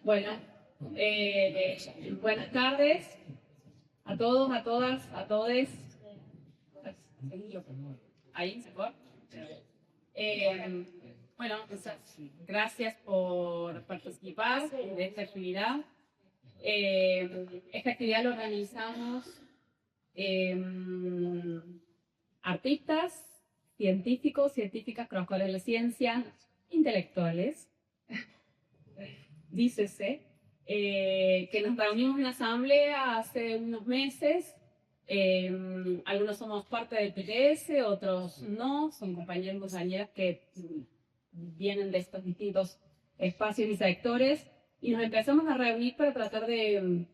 Bueno, buenas tardes a todos, a todas, a todes. Ahí se fue. Eh, bueno, gracias por participar de esta actividad. Esta actividad la organizamos artistas, científicos, científicas con los cuales la ciencia, intelectuales, dícese, que nos reunimos en asamblea hace unos meses. Algunos somos parte del PTS, otros no, son compañeros y compañeras que vienen de estos distintos espacios y sectores, y nos empezamos a reunir para tratar de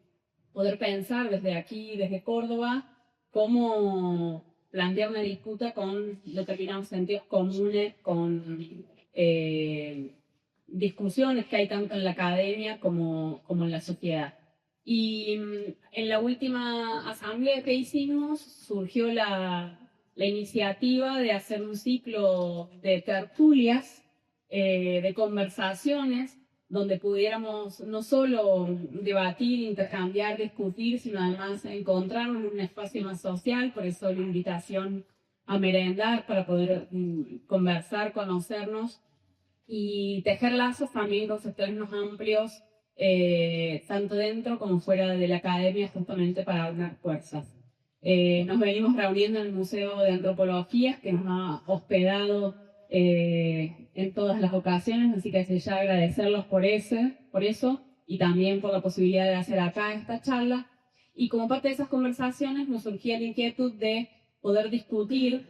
poder pensar desde aquí, desde Córdoba, cómo plantear una disputa con determinados sentidos comunes, con discusiones que hay tanto en la academia como en la sociedad. Y en la última asamblea que hicimos surgió la iniciativa de hacer un ciclo de tertulias, de conversaciones, donde pudiéramos no solo debatir, intercambiar, discutir, sino además encontrarnos en un espacio más social. Por eso la invitación a merendar para poder conversar, conocernos y tejer lazos también con sectores más amplios, tanto dentro como fuera de la academia, justamente para dar fuerzas. Nos venimos reuniendo en el Museo de Antropología, que nos ha hospedado en todas las ocasiones, así que desde ya agradecerlos por eso, y también por la posibilidad de hacer acá esta charla. Y como parte de esas conversaciones nos surgía la inquietud de poder discutir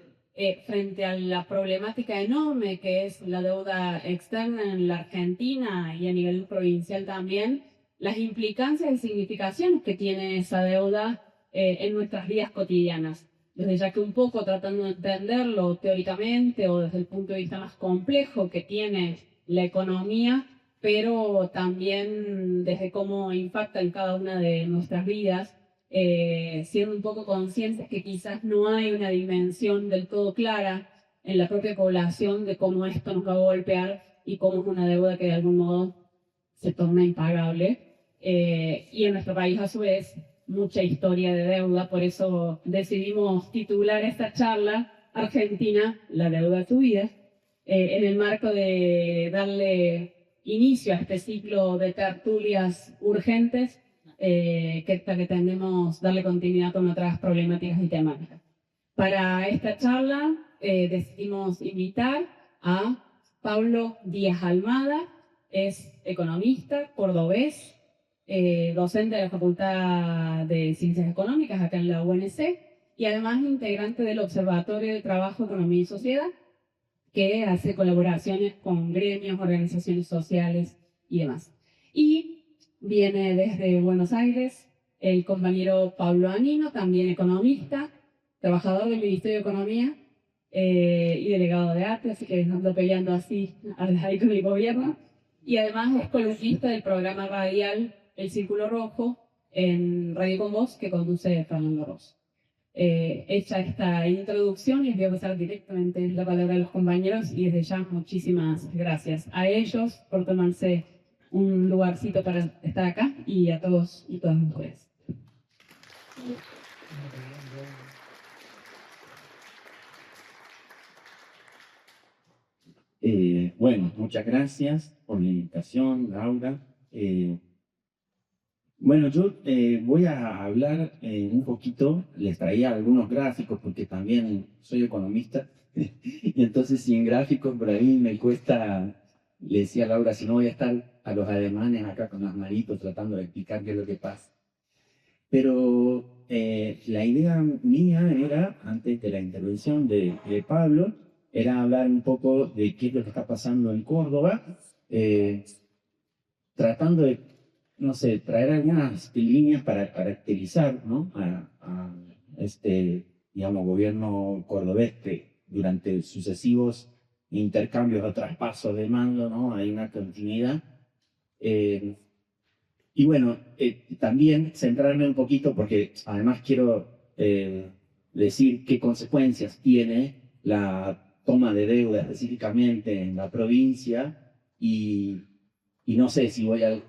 frente a la problemática enorme que es la deuda externa en la Argentina y a nivel provincial también, las implicancias y significaciones que tiene esa deuda en nuestras vidas cotidianas. Desde ya que un poco tratando de entenderlo teóricamente o desde el punto de vista más complejo que tiene la economía, pero también desde cómo impacta en cada una de nuestras vidas, siendo un poco conscientes que quizás no hay una dimensión del todo clara en la propia población de cómo esto nos va a golpear y cómo es una deuda que de algún modo se torna impagable. Y en nuestro país, a su vez, mucha historia de deuda. Por eso decidimos titular esta charla Argentina, la deuda de tu vida, en el marco de darle inicio a este ciclo de tertulias urgentes que pretendemos darle continuidad con otras problemáticas y temáticas. Para esta charla decidimos invitar a Pablo Díaz Almada. Es economista, cordobés, docente de la Facultad de Ciencias Económicas acá en la UNC, y además integrante del Observatorio de Trabajo, Economía y Sociedad, que hace colaboraciones con gremios, organizaciones sociales y demás. Y viene desde Buenos Aires el compañero Pablo Anino, también economista, trabajador del Ministerio de Economía y delegado de arte, así que ando peleando así ahí con el gobierno. Y además es columnista del programa radial El Círculo Rojo en Radio Con Voz, que conduce Fernando Ross. Hecha esta introducción, les voy a pasar directamente la palabra a los compañeros y desde ya muchísimas gracias a ellos por tomarse un lugarcito para estar acá y a todos y todas ustedes. Bueno, muchas gracias por la invitación, Laura. Bueno, yo voy a hablar un poquito, les traía algunos gráficos porque también soy economista, y entonces sin gráficos por ahí me cuesta, le decía a Laura, si no voy a estar a los alemanes acá con las manitos tratando de explicar qué es lo que pasa. Pero la idea mía era, antes de la intervención de Pablo, era hablar un poco de qué es lo que está pasando en Córdoba, tratando de, no sé, traer algunas líneas para caracterizar, ¿no?, a este, digamos, gobierno cordobés que durante sucesivos intercambios o traspasos de mando, ¿no?, hay una continuidad. Y bueno, también centrarme un poquito, porque además quiero decir qué consecuencias tiene la toma de deuda específicamente en la provincia y no sé si voy a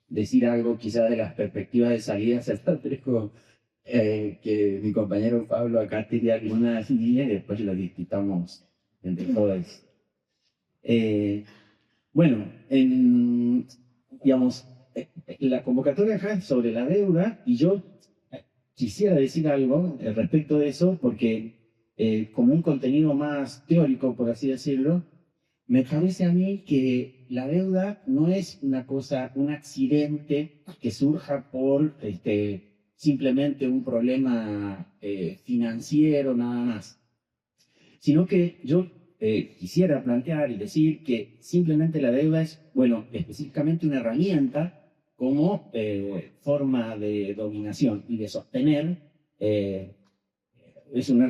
decir algo quizás de las perspectivas de salida hacia Trejo, que mi compañero Pablo acá tiene algunas líneas y después lo discutamos entre todos. Bueno, digamos, la convocatoria acá es sobre la deuda y yo quisiera decir algo respecto de eso porque como un contenido más teórico, por así decirlo, me parece a mí que la deuda no es una cosa, un accidente que surja por simplemente un problema financiero nada más, sino que yo quisiera plantear y decir que simplemente la deuda es, bueno, específicamente una herramienta como forma de dominación y de sostener, es una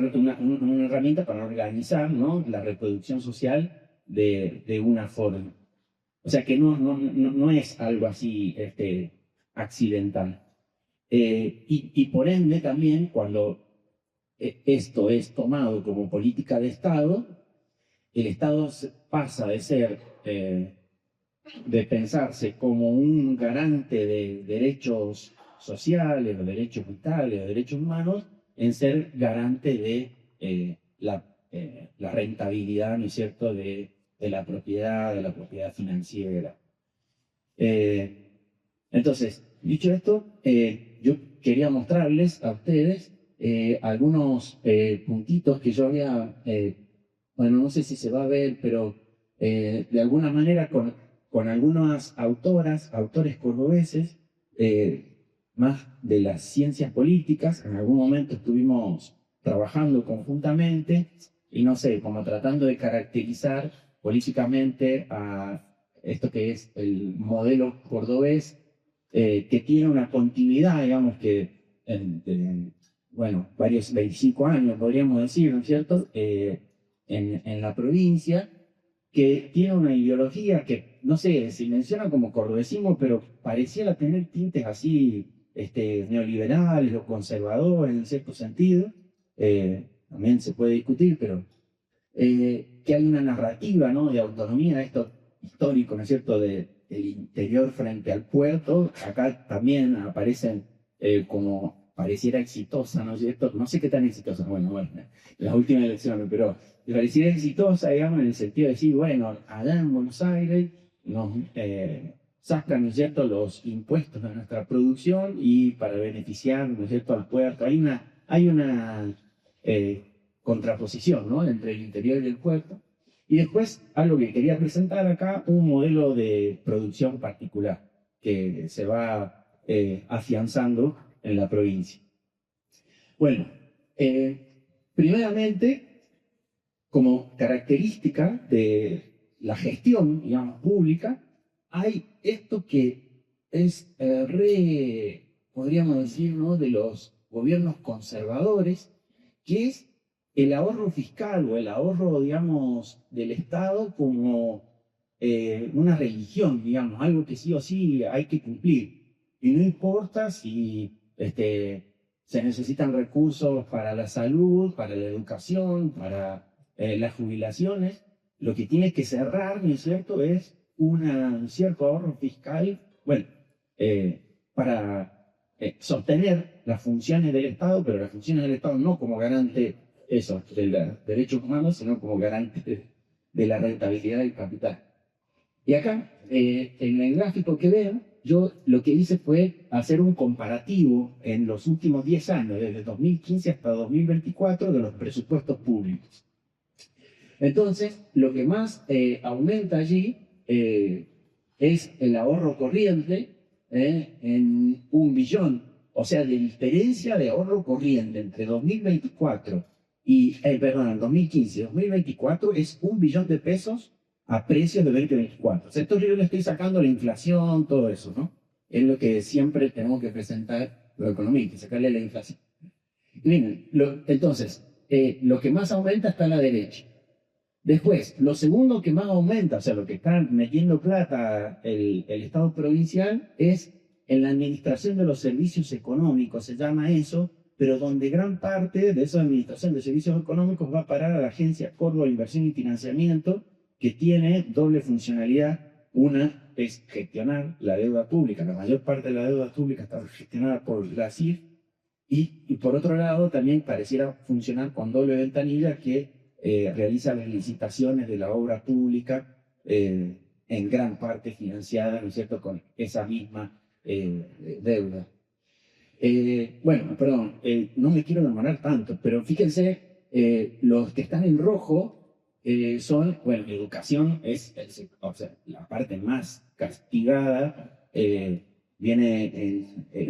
herramienta para organizar, ¿no?, la reproducción social de una forma. O sea que no es algo así accidental. Y por ende también cuando esto es tomado como política de Estado, el Estado pasa de ser, de pensarse como un garante de derechos sociales, o derechos vitales, o derechos humanos, en ser garante de la rentabilidad, ¿no es cierto?, de la propiedad financiera. Entonces, dicho esto, yo quería mostrarles a ustedes algunos puntitos que yo había, bueno, no sé si se va a ver, pero de alguna manera con algunas autores cordobeses, más de las ciencias políticas, en algún momento estuvimos trabajando conjuntamente y no sé, como tratando de caracterizar políticamente a esto que es el modelo cordobés, que tiene una continuidad, digamos que, bueno, varios 25 años, podríamos decir, ¿no es cierto?, en la provincia, que tiene una ideología que, no sé, se menciona como cordobesismo, pero pareciera tener tintes así neoliberales o conservadores en cierto sentido. También se puede discutir, pero que hay una narrativa, ¿no?, de autonomía, esto histórico, ¿no es cierto?, del interior frente al puerto. Acá también aparecen como pareciera exitosa, ¿no es cierto? No sé qué tan exitosa, bueno, las últimas elecciones, pero pareciera exitosa, digamos, en el sentido de decir, bueno, allá en Buenos Aires nos sacan, ¿no es cierto?, los impuestos de nuestra producción y para beneficiar, ¿no es cierto?, al puerto. Hay una contraposición, ¿no?, entre el interior y el puerto. Y después, algo que quería presentar acá, un modelo de producción particular que se va afianzando en la provincia. Bueno, primeramente, como característica de la gestión, digamos, pública, hay esto que es podríamos decir, ¿no?, de los gobiernos conservadores, que es el ahorro fiscal o el ahorro, digamos, del Estado como una religión, digamos, algo que sí o sí hay que cumplir. Y no importa si se necesitan recursos para la salud, para la educación, para las jubilaciones, lo que tiene que cerrar, ¿no es cierto?, es un cierto ahorro fiscal, bueno, para sostener las funciones del Estado, pero las funciones del Estado no como garante eso, de los derechos humanos, sino como garante de la rentabilidad del capital. Y acá, en el gráfico que ven, yo lo que hice fue hacer un comparativo en los últimos 10 años, desde 2015 hasta 2024, de los presupuestos públicos. Entonces, lo que más aumenta allí es el ahorro corriente en 1 billón. O sea, la diferencia de ahorro corriente entre 2024 perdón, 2015 y 2024 es 1 billón de pesos a precios de 2024. O sea, esto yo le estoy sacando la inflación, todo eso, ¿no? Es lo que siempre tenemos que presentar los economistas, sacarle la inflación. Y miren, entonces, lo que más aumenta está a la derecha. Después, lo segundo que más aumenta, o sea, lo que está metiendo plata el Estado provincial, es en la administración de los servicios económicos, se llama eso, pero donde gran parte de esa administración de servicios económicos va a parar a la Agencia Córdoba de Inversión y Financiamiento, que tiene doble funcionalidad. Una es gestionar la deuda pública, la mayor parte de la deuda pública está gestionada por la ACIF, y por otro lado también pareciera funcionar con doble ventanilla, que realiza las licitaciones de la obra pública, en gran parte financiada, ¿no es cierto?, con esa misma deuda. Bueno, perdón, no me quiero demorar tanto, pero fíjense, los que están en rojo son, bueno, educación o sea, la parte más castigada, viene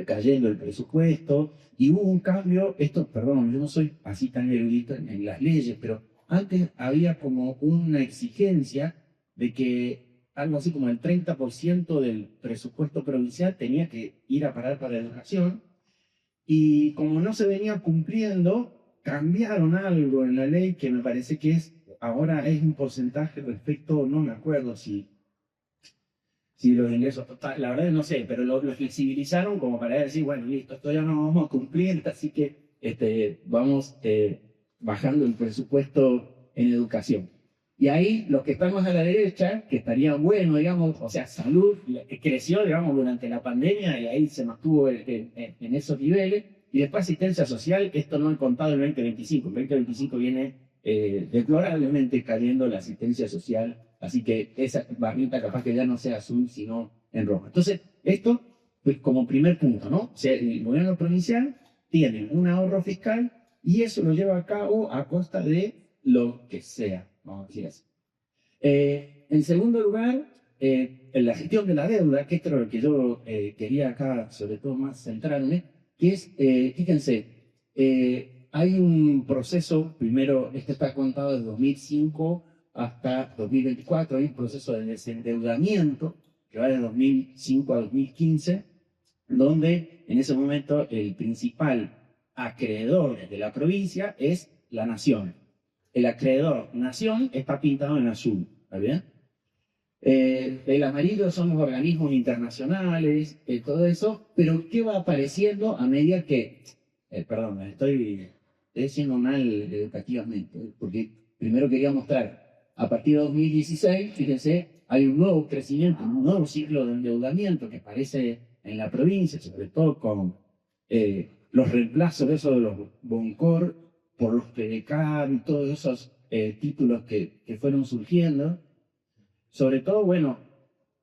cayendo el presupuesto, y hubo un cambio, esto, perdón, yo no soy así tan erudito en las leyes, pero antes había como una exigencia de que algo así como el 30% del presupuesto provincial tenía que ir a parar para educación, y como no se venía cumpliendo, cambiaron algo en la ley que me parece que ahora es un porcentaje respecto, no me acuerdo si los ingresos totales, la verdad no sé, pero lo flexibilizaron como para decir, bueno, listo, esto ya no vamos a cumplir, así que vamos bajando el presupuesto en educación. Y ahí los que están más a la derecha, que estaría bueno, digamos, o sea, salud creció, digamos, durante la pandemia, y ahí se mantuvo en esos niveles. Y después asistencia social, esto no he contado el 2025. El 2025 viene deplorablemente cayendo la asistencia social, así que esa barrita capaz que ya no sea azul, sino en rojo. Entonces, esto pues, como primer punto, ¿no? O sea, el gobierno provincial tiene un ahorro fiscal y eso lo lleva a cabo a costa de lo que sea, vamos a decir así. En segundo lugar, en la gestión de la deuda, que esto es lo que yo quería acá, sobre todo más centrarme, que es, fíjense, hay un proceso, primero, este está contado desde 2005 hasta 2024, hay un proceso de desendeudamiento que va de 2005 a 2015, donde en ese momento el principal acreedor de la provincia es la nación. El acreedor nación está pintado en azul, ¿está bien? El amarillo son los organismos internacionales, todo eso, pero ¿qué va apareciendo a medida que, perdón, estoy diciendo mal educativamente, porque primero quería mostrar, a partir de 2016, fíjense, hay un nuevo crecimiento, un nuevo ciclo de endeudamiento que aparece en la provincia, sobre todo con los reemplazos de eso de los Boncor por los PDCAR y todos esos títulos que fueron surgiendo. Sobre todo, bueno,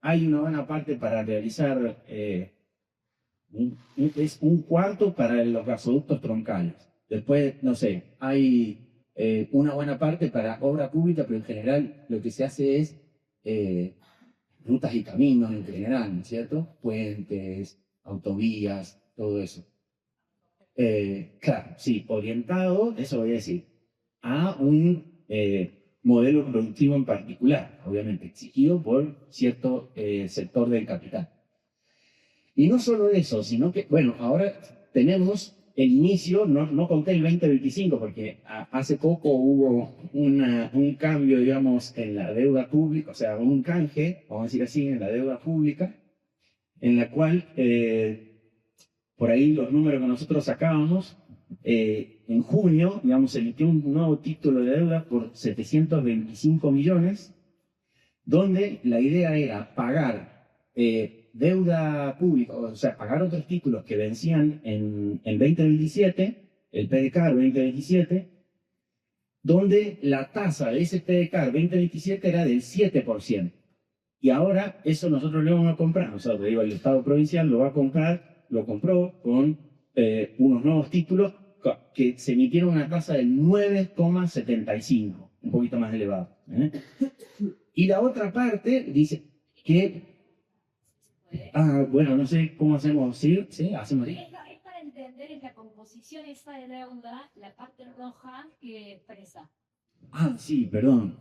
hay una buena parte para realizar, es un cuarto para los gasoductos troncales. Después, no sé, hay una buena parte para obra pública, pero en general lo que se hace es rutas y caminos en general, ¿no es cierto? Puentes, autovías, todo eso. Claro, sí, orientado, eso voy a decir, a un modelo productivo en particular, obviamente, exigido por cierto sector del capital. Y no solo eso, sino que, bueno, ahora tenemos el inicio, no conté el 2025, porque hace poco hubo un cambio, digamos, en la deuda pública, o sea, un canje, vamos a decir así, en la deuda pública, en la cual, por ahí los números que nosotros sacábamos, en junio, digamos, se emitió un nuevo título de deuda por 725 millones, donde la idea era pagar deuda pública, o sea, pagar otros títulos que vencían en 2027, el PDCAR 2027, donde la tasa de ese PDCAR 2027 era del 7%. Y ahora eso nosotros lo vamos a comprar, o sea, te digo, el Estado provincial lo va a comprar, lo compró con unos nuevos títulos que se emitieron una tasa del 9,75, un poquito más elevado. Y la otra parte dice que, bueno, no sé cómo hacemos, ¿sí? ¿Sí? ¿Hacemos ahí? Es para entender en la composición esa de deuda, la parte roja que expresa. Sí, perdón,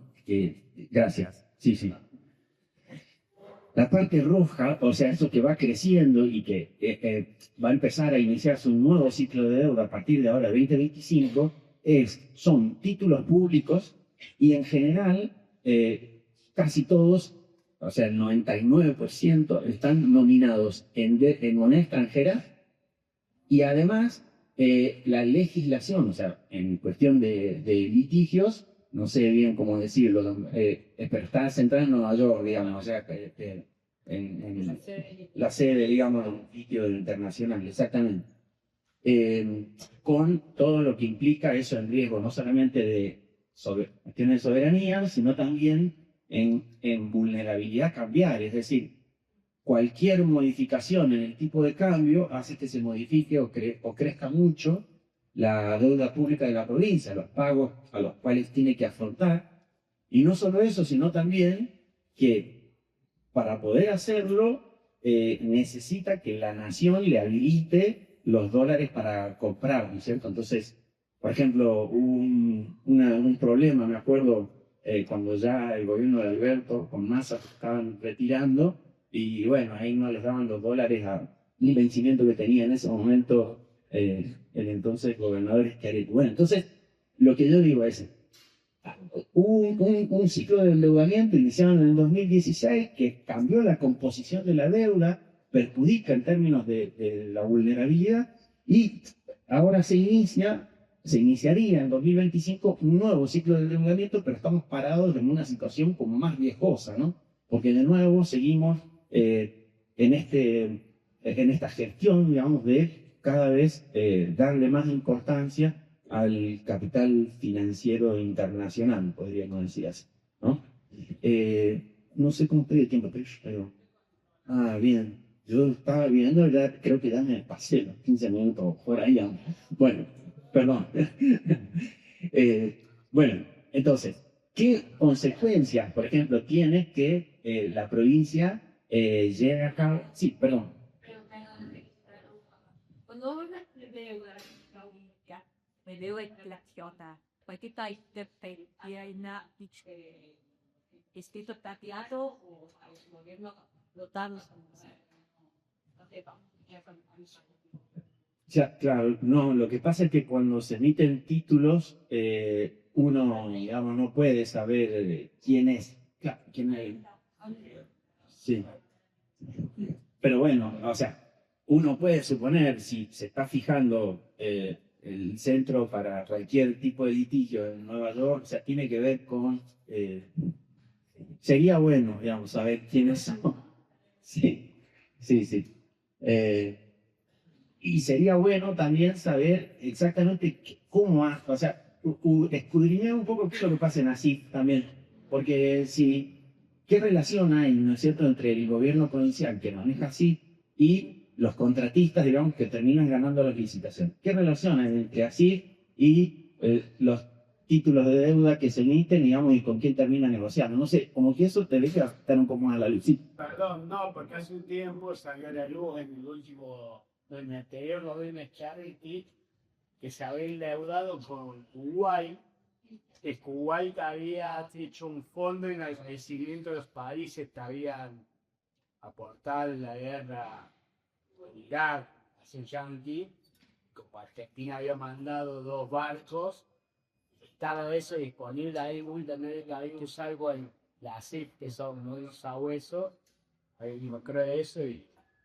gracias, sí. La parte roja, o sea, eso que va creciendo y que va a empezar a iniciarse un nuevo ciclo de deuda a partir de ahora, 2025, son títulos públicos y en general casi todos, o sea, el 99% están nominados en moneda extranjera y además La legislación, o sea, en cuestión de litigios, no sé bien cómo decirlo, pero está centrada en Nueva York, digamos, o sea, en la sede, digamos, del litigio internacional, exactamente. Con todo lo que implica eso en riesgo, no solamente de cuestiones de soberanía, sino también en vulnerabilidad cambiaria, es decir, cualquier modificación en el tipo de cambio hace que se modifique o crezca mucho la deuda pública de la provincia, los pagos a los cuales tiene que afrontar. Y no solo eso, sino también que para poder hacerlo necesita que la nación le habilite los dólares para comprar, ¿no es cierto? Entonces, por ejemplo, hubo un problema, me acuerdo, cuando ya el gobierno de Alberto con Massa se estaban retirando, y bueno, ahí no les daban los dólares a un vencimiento que tenía en ese momento el entonces gobernador Schiaretti. Bueno, entonces, lo que yo digo es, hubo un ciclo de endeudamiento iniciado en el 2016 que cambió la composición de la deuda, perjudica en términos de la vulnerabilidad, y ahora se iniciaría en 2025 un nuevo ciclo de endeudamiento, pero estamos parados en una situación como más viejosa, ¿no? Porque de nuevo seguimos en esta gestión, digamos, de cada vez darle más importancia al capital financiero internacional, podríamos decir así, ¿no? No sé cómo estoy de tiempo, pero... Ah, bien. Yo estaba viendo, ya creo que ya me pasé los 15 minutos por ahí. Bueno, perdón. Bueno, entonces, ¿qué consecuencias, por ejemplo, tiene que la provincia llegue a cabo? Sí, perdón. Onore deuda pública, deuda inflazione, perché tu hai escrito tapiato o al gobierno dotado. Ya, claro, no, lo que pasa es que cuando se emiten títulos, uno, digamos, no puede saber quién es. Claro, quién es. Sí. Pero bueno, o sea, uno puede suponer, si se está fijando el centro para cualquier tipo de litigio en Nueva York, o sea, tiene que ver con... sería bueno, digamos, saber quiénes son. Sí, sí, sí. Y sería bueno también saber exactamente cómo, o sea, escudriñar un poco qué es lo que pasa en ASIF también. Porque si, ¿qué relación hay, no es cierto, entre el gobierno provincial que maneja ASIF y los contratistas, digamos, que terminan ganando las licitaciones? ¿Qué relación hay entre ASIF y los títulos de deuda que se emiten, digamos, y con quién termina negociando? No sé, como que eso te deja estar un poco más a la luz. Sí. Perdón, no, porque hace un tiempo salió a la luz en el último, en el anterior gobierno de Schiaretti, que se había endeudado con Kuwait, que Kuwait había hecho un fondo en el agradecimiento de los países que habían aportado en la guerra con Irak, hacia el Yankee, como Argentina había mandado 2 barcos, estaba eso disponible ahí, muy también había que usar algo en la CIP, que son unos sabuesos, ahí me creo de eso, y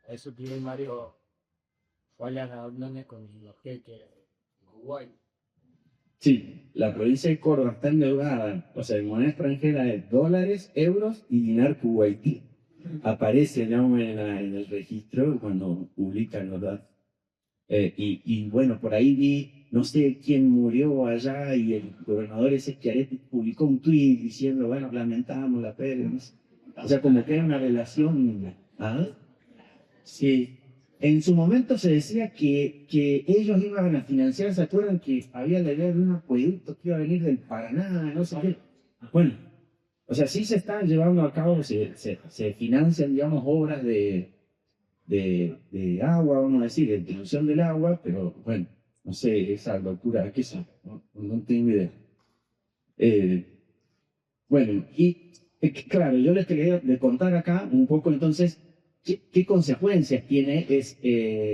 eso tiene varios, varias reuniones con los jeques de Kuwait. Sí, la provincia de Córdoba está endeudada, o sea, en moneda extranjera de dólares, euros y dinar kuwaití. Aparece, digamos, en el registro cuando publican los datos. Y bueno, por ahí vi, no sé quién murió allá, y el gobernador ese Schiaretti publicó un tuit diciendo, bueno, lamentamos la pérdida. No sé. O sea, como que era una relación... ¿Ah? Sí. En su momento se decía que ellos iban a financiar, ¿se acuerdan que había la idea de un acueducto que iba a venir del Paraná, no sé qué? Bueno, o sea, sí se están llevando a cabo, se financian, digamos, obras de agua, vamos a decir, de distribución del agua, pero bueno, no sé, esa locura, ¿qué es eso? No tengo idea. Bueno, y claro, yo les quería contar acá un poco entonces qué consecuencias tiene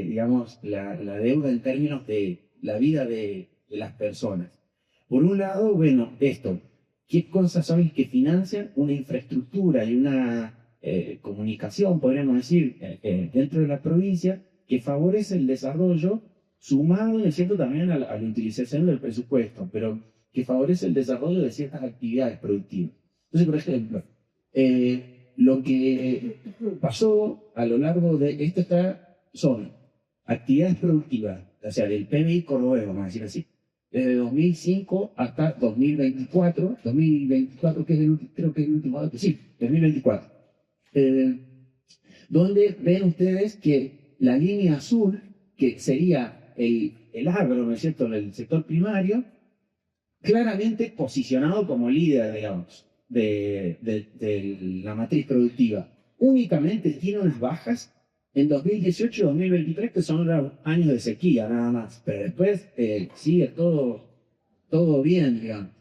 digamos, la deuda en términos de la vida de las personas. Por un lado, bueno, ¿qué cosas son las que financian una infraestructura y una comunicación, podríamos decir, dentro de la provincia, que favorece el desarrollo sumado, ¿no es cierto?, también a la utilización del presupuesto, pero que favorece el desarrollo de ciertas actividades productivas. Entonces, por ejemplo, lo que pasó a lo largo de esto son actividades productivas, o sea, del PBI cordobés, vamos a decir así, desde 2005 hasta 2024, 2024 que es creo que es el último dato, sí, 2024, donde ven ustedes que la línea azul, que sería el agro, ¿no es cierto?, el sector primario, claramente posicionado como líder, digamos, de la matriz productiva, únicamente tiene unas bajas en 2018 y 2023, que son los años de sequía nada más, pero después sigue todo bien, digamos.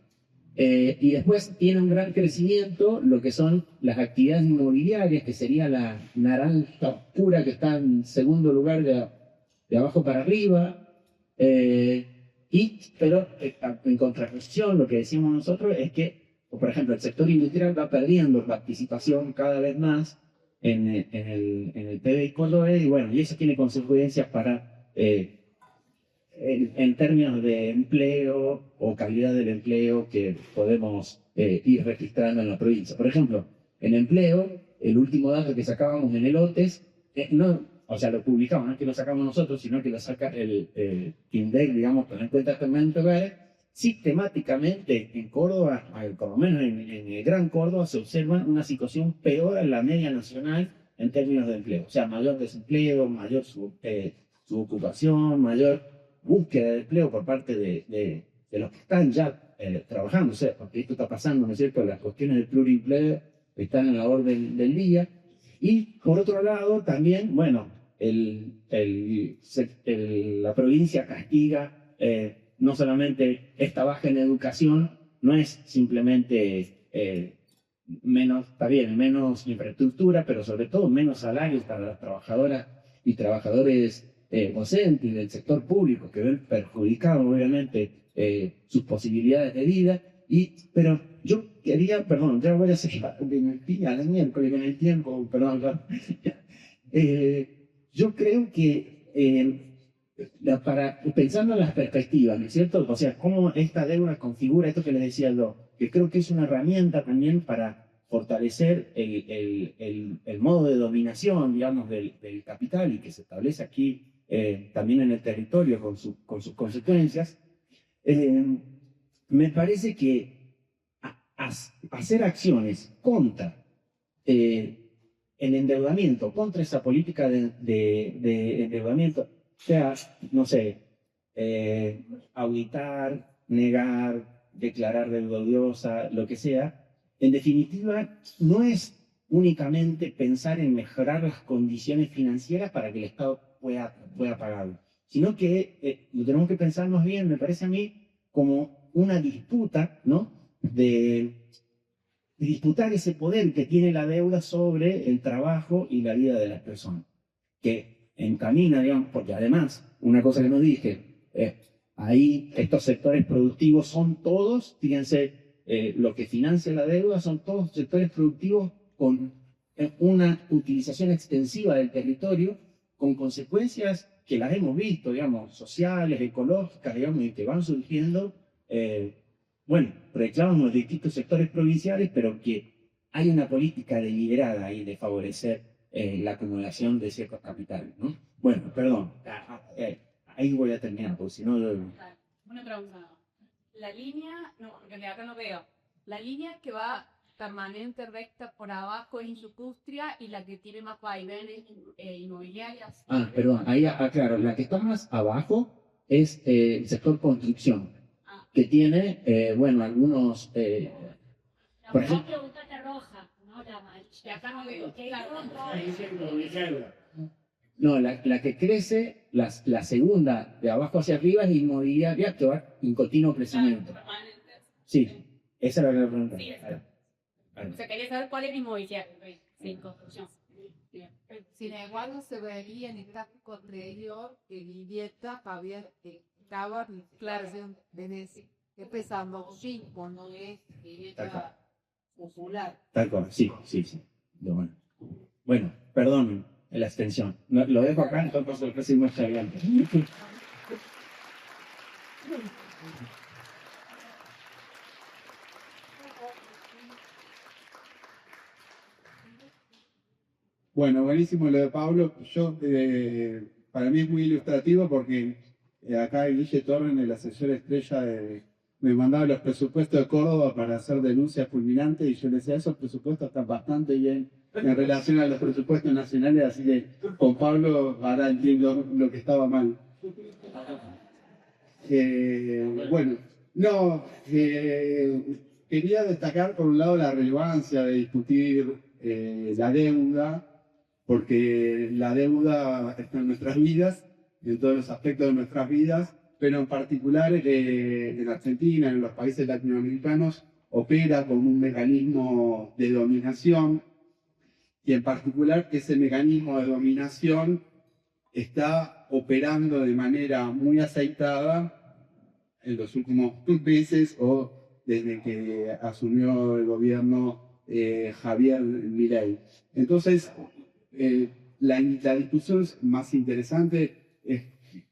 Y después tiene un gran crecimiento lo que son las inmobiliarias, que sería la naranja pura que está en segundo lugar de abajo para arriba. Pero en contraposición, lo que decimos nosotros es que, por ejemplo, el sector industrial va perdiendo participación cada vez más en el PBI cordobés, y bueno, y eso tiene consecuencias para, en términos de empleo o calidad del empleo que podemos ir registrando en la provincia. Por ejemplo, en empleo, el último dato que sacábamos en el OTES, o sea, lo publicamos, no es que lo sacamos nosotros, sino que lo saca el INDEC, digamos, con las encuestas permanentes hogares. Sistemáticamente en Córdoba, por lo menos en el Gran Córdoba, se observa una situación peor a la media nacional en términos de empleo. O sea, mayor desempleo, mayor subocupación, mayor búsqueda de empleo por parte de los que están ya trabajando. O sea, porque esto está pasando, ¿no es cierto? Las cuestiones del plurimpleo están en la orden del día. Y por otro lado, también, bueno, la provincia castiga no solamente esta baja en educación, no es simplemente está bien, menos infraestructura, pero sobre todo menos salarios para las trabajadoras y trabajadores docentes del sector público, que ven perjudicado obviamente sus posibilidades de vida. Pero yo quería, perdón, ya voy a seguir al miércoles con el tiempo, perdón. Yo creo que pensando en las perspectivas, ¿no es cierto? O sea, cómo esta deuda configura esto que les decía yo, que creo que es una herramienta también para fortalecer el modo de dominación, digamos, del capital, y que se establece aquí también en el territorio con sus consecuencias. Me parece que hacer acciones contra el endeudamiento, contra esa política de endeudamiento, sea, no sé, auditar, negar, declarar deuda odiosa, lo que sea, en definitiva, no es únicamente pensar en mejorar las condiciones financieras para que el Estado pueda pagarlo, sino que lo tenemos que pensar más bien, me parece a mí, como una disputa, ¿no? De disputar ese poder que tiene la deuda sobre el trabajo y la vida de las personas, que encamina, digamos, porque además, una cosa que no dije, ahí estos sectores productivos son todos, fíjense, lo que financia la deuda son todos sectores productivos con una utilización extensiva del territorio, con consecuencias que las hemos visto, digamos, sociales, ecológicas, digamos, y que van surgiendo, reclamos en los distintos sectores provinciales, pero que hay una política deliberada ahí de favorecer la acumulación de ciertos capitales, ¿no? Bueno, perdón, ahí voy a terminar, porque si no... Una pregunta. La línea, no, porque acá no veo, la línea que va permanente recta por abajo es industria y la que tiene más vaivenes inmobiliarias. Perdón, ahí aclaro, la que está más abajo es el sector construcción, que tiene, algunos... por ejemplo, la roja, no la amarilla. Acá no veo. No, la que crece, la segunda de abajo hacia arriba es la inmobiliaria, que va en continuo crecimiento. Sí, esa era la pregunta. Sí, o sea, quería saber cuál es inmobiliaria. Sí, construcción. Sin embargo, se vería en esta anterior que vivienda había estaba declaración de ese, empezando 5, no es vivienda popular. Tal cual, sí. Bueno, perdón la extensión. Lo dejo acá, entonces lo que seguimos adelante. Bueno, buenísimo lo de Pablo. Para mí es muy ilustrativo porque acá Guille Torren, el asesor estrella, me mandaba los presupuestos de Córdoba para hacer denuncias fulminantes y yo le decía, esos presupuestos están bastante bien en relación a los presupuestos nacionales, así que con Pablo ahora entiendo lo que estaba mal. Bueno, no, quería destacar por un lado la relevancia de discutir la deuda, porque la deuda está en nuestras vidas, en todos los aspectos de nuestras vidas, pero en particular en Argentina, en los países latinoamericanos, opera como un mecanismo de dominación, y en particular ese mecanismo de dominación está operando de manera muy aceitada en los últimos meses o desde que asumió el gobierno Javier Milei. Entonces, la discusión más interesante es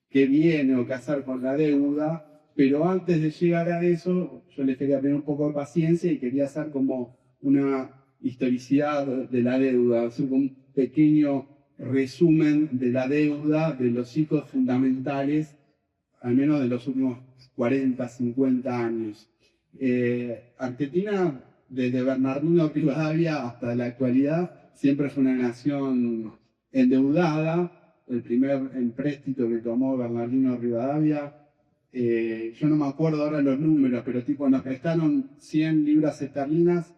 qué viene o qué hacer con la deuda, pero antes de llegar a eso, yo les quería tener un poco de paciencia y quería hacer como una historicidad de la deuda, hacer un pequeño resumen de la deuda, de los ciclos fundamentales, al menos de los últimos 40, 50 años. Argentina, desde Bernardino Rivadavia hasta la actualidad, siempre fue una nación endeudada. El primer empréstito que tomó Bernardino Rivadavia, yo no me acuerdo ahora los números, pero tipo nos prestaron 100 libras esterlinas,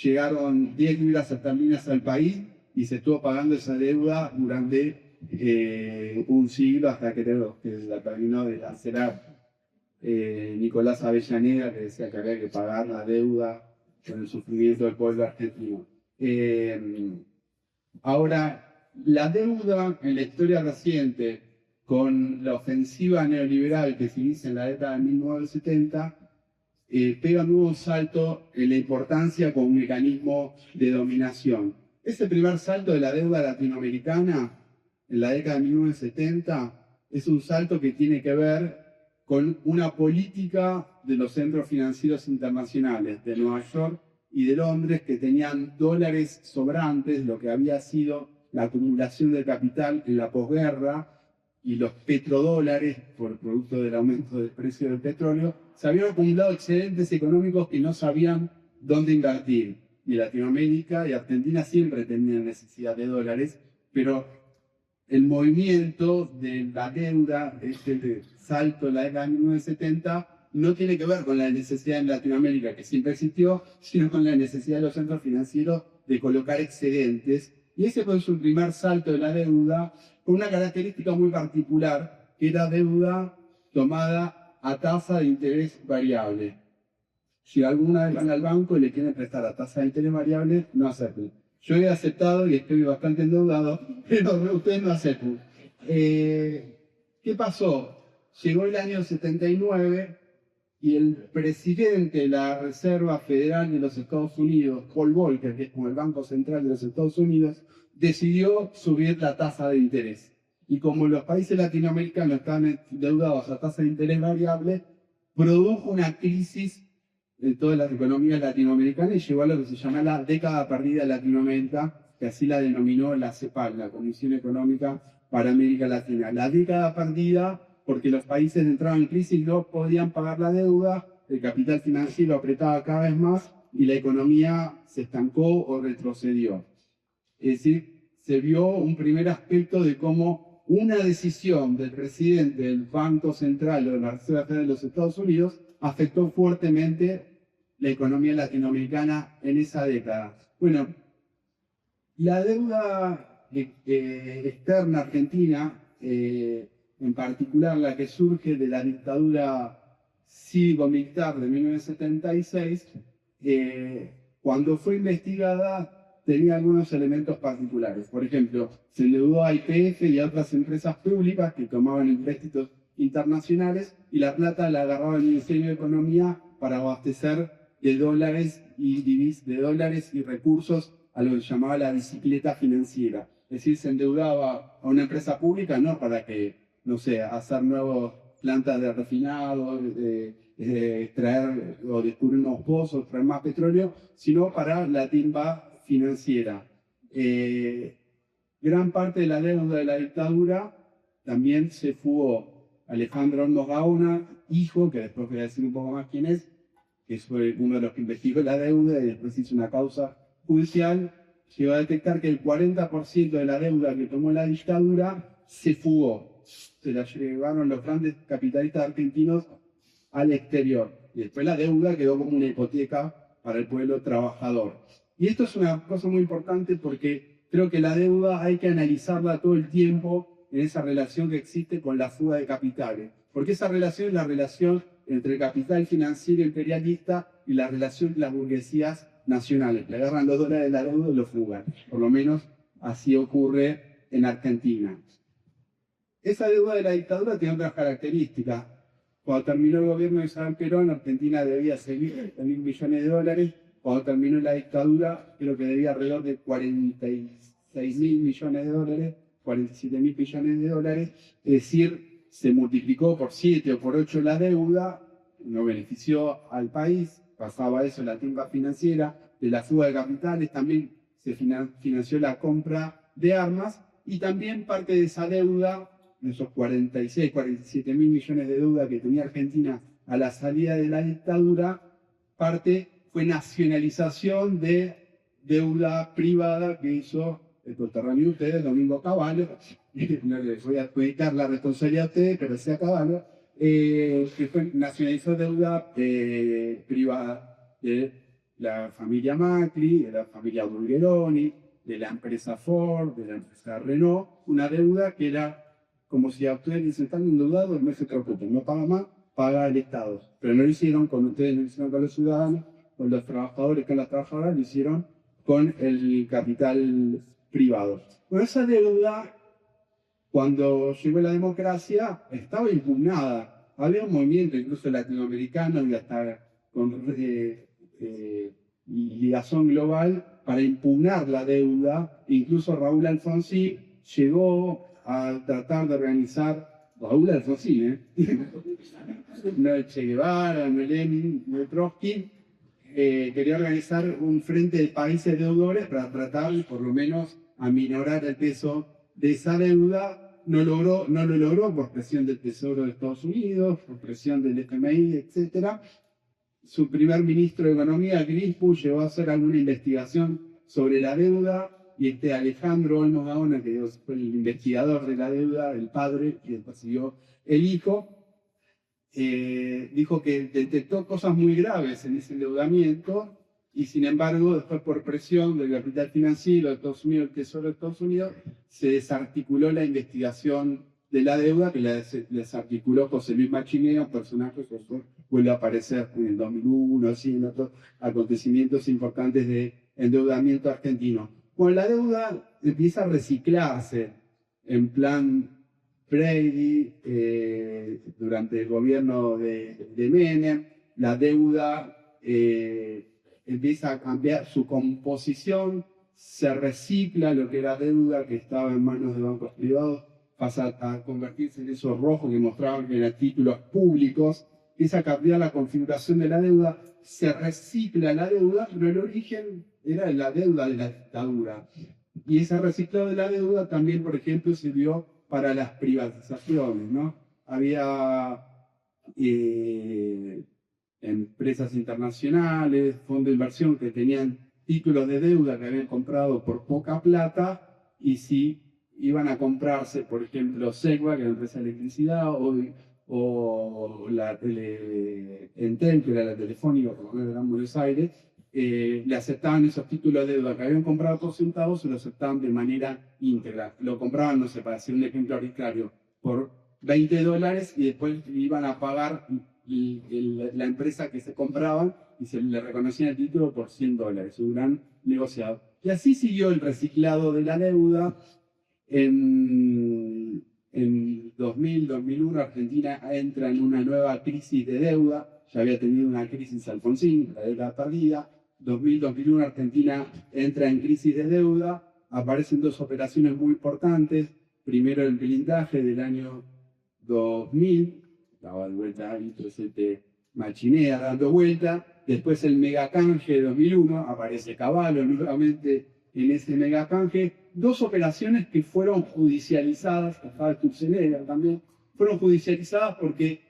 llegaron 10 libras esterlinas al país y se estuvo pagando esa deuda durante un siglo hasta que la terminó de cancelar Nicolás Avellaneda, que decía que había que pagar la deuda con el sufrimiento del pueblo argentino. Ahora, la deuda en la historia reciente, con la ofensiva neoliberal que se inicia en la década de 1970, pega un nuevo salto en la importancia como un mecanismo de dominación. Ese primer salto de la deuda latinoamericana en la década de 1970 es un salto que tiene que ver con una política de los centros financieros internacionales de Nueva York y de Londres que tenían dólares sobrantes, lo que había sido la acumulación de capital en la posguerra, y los petrodólares, por producto del aumento del precio del petróleo, se habían acumulado excedentes económicos que no sabían dónde invertir. Y Latinoamérica y Argentina siempre tenían necesidad de dólares, pero el movimiento de la deuda, este salto en la década de 1970, no tiene que ver con la necesidad en Latinoamérica, que siempre existió, sino con la necesidad de los centros financieros de colocar excedentes. Y ese fue su primer salto de la deuda, con una característica muy particular, que era deuda tomada a tasa de interés variable. Si alguna vez van al banco y le quieren prestar a tasa de interés variable, no acepten. Yo he aceptado y estoy bastante endeudado, pero ustedes no aceptan. ¿Qué pasó? Llegó el año 79 y el presidente de la Reserva Federal de los Estados Unidos, Paul Volcker, que es como el Banco Central de los Estados Unidos, decidió subir la tasa de interés. Y como los países latinoamericanos estaban endeudados a tasa de interés variable, produjo una crisis de todas las economías latinoamericanas y llegó a lo que se llama la década perdida de Latinoamérica, que así la denominó la CEPAL, la Comisión Económica para América Latina. La década perdida porque los países entraban en crisis y no podían pagar la deuda, el capital financiero apretaba cada vez más y la economía se estancó o retrocedió. Es decir, se vio un primer aspecto de cómo una decisión del presidente del Banco Central o de la Reserva Federal de los Estados Unidos afectó fuertemente la economía latinoamericana en esa década. Bueno, la deuda externa argentina, en particular la que surge de la dictadura cívico-militar de 1976, cuando fue investigada tenía algunos elementos particulares. Por ejemplo, se endeudó a YPF y a otras empresas públicas que tomaban empréstitos internacionales y la plata la agarraba el Ministerio de Economía para abastecer de dólares y recursos a lo que se llamaba la bicicleta financiera. Es decir, se endeudaba a una empresa pública no para que, no sé, hacer nuevos plantas de refinado, extraer o descubrir nuevos pozos, traer más petróleo, sino para la timba financiera. Gran parte de la deuda de la dictadura también se fugó. Alejandro Hornos Gaona, hijo, que después voy a decir un poco más quién es, que fue uno de los que investigó la deuda y después hizo una causa judicial, llegó a detectar que el 40% de la deuda que tomó la dictadura se fugó. Se la llevaron los grandes capitalistas argentinos al exterior. Y después la deuda quedó como una hipoteca para el pueblo trabajador. Y esto es una cosa muy importante porque creo que la deuda hay que analizarla todo el tiempo en esa relación que existe con la fuga de capitales. Porque esa relación es la relación entre el capital financiero imperialista y la relación de las burguesías nacionales. Le agarran los dólares de la deuda y los fugan. Por lo menos así ocurre en Argentina. Esa deuda de la dictadura tiene otras características. Cuando terminó el gobierno de Isabel Perón, Argentina debía 6.000 millones de dólares. Cuando terminó la dictadura, creo que debía alrededor de 46.000 millones de dólares, 47.000 millones de dólares. Es decir, se multiplicó por 7 o por 8 la deuda, no benefició al país, pasaba eso en la timba financiera, de la fuga de capitales, también se financió la compra de armas y también parte de esa deuda, de esos 46, 47 mil millones de deuda que tenía Argentina a la salida de la dictadura, parte fue nacionalización de deuda privada que hizo el coterráneo de ustedes, Domingo Cavallo. No les voy a adjudicar la responsabilidad a ustedes, pero sea Cavallo, que fue nacionalizó deuda privada de la familia Macri, de la familia Bulgeroni, de la empresa Ford, de la empresa Renault, una deuda que era como si a ustedes les están endeudados, no se preocupen, no paga más, paga el Estado. Pero no lo hicieron con ustedes, no lo hicieron con los ciudadanos, con los trabajadores, con las trabajadoras, lo hicieron con el capital privado. Bueno, esa deuda, cuando llegó la democracia, estaba impugnada. Había un movimiento, incluso latinoamericano, y hasta con ligazón global, para impugnar la deuda. Incluso Raúl Alfonsín llegó a tratar de organizar, Raúl Alfonsín, no Che Guevara, no Lenin, no Trotsky, quería organizar un frente de países deudores para tratar, por lo menos, aminorar el peso de esa deuda. No lo logró por presión del Tesoro de Estados Unidos, por presión del FMI, etc. Su primer ministro de Economía, Crispu, llegó a hacer alguna investigación sobre la deuda. Y Alejandro Hornos Gaona, que fue el investigador de la deuda, el padre, y después siguió el hijo, dijo que detectó cosas muy graves en ese endeudamiento y sin embargo, después por presión del capital financiero de Estados Unidos, el Tesoro de Estados Unidos, se desarticuló la investigación de la deuda, que la desarticuló José Luis Machinea, un personaje que vuelve a aparecer en el 2001, así, en otros acontecimientos importantes de endeudamiento argentino. Bueno, la deuda empieza a reciclarse en plan Brady, durante el gobierno de Menem. La deuda empieza a cambiar su composición, se recicla lo que era deuda que estaba en manos de bancos privados, pasa a convertirse en esos rojos que mostraban que eran títulos públicos, empieza a cambiar la configuración de la deuda, se recicla la deuda, pero el origen era la deuda de la dictadura. Y ese reciclado de la deuda también, por ejemplo, sirvió para las privatizaciones, ¿no? Había empresas internacionales, fondos de inversión que tenían títulos de deuda que habían comprado por poca plata y si iban a comprarse, por ejemplo, Segua, que era la empresa de electricidad, o la Entel, que era la telefónica, por lo menos en Buenos Aires, le aceptaban esos títulos de deuda que habían comprado por centavos, se lo aceptaban de manera íntegra. Lo compraban, no sé, para hacer un ejemplo arbitrario, por $20 y después iban a pagar la empresa que se compraban y se le reconocía el título por $100, un gran negociado. Y así siguió el reciclado de la deuda. En 2000-2001 Argentina entra en una nueva crisis de deuda, ya había tenido una crisis Alfonsín, la deuda perdida. 2000-2001 Argentina entra en crisis de deuda, aparecen dos operaciones muy importantes, primero el blindaje del año 2000, estaba de vuelta el presidente Machinea dando vuelta, después el megacanje de 2001, aparece Cavallo nuevamente en ese megacanje, dos operaciones que fueron judicializadas, estaba Sturzenegger también, fueron judicializadas porque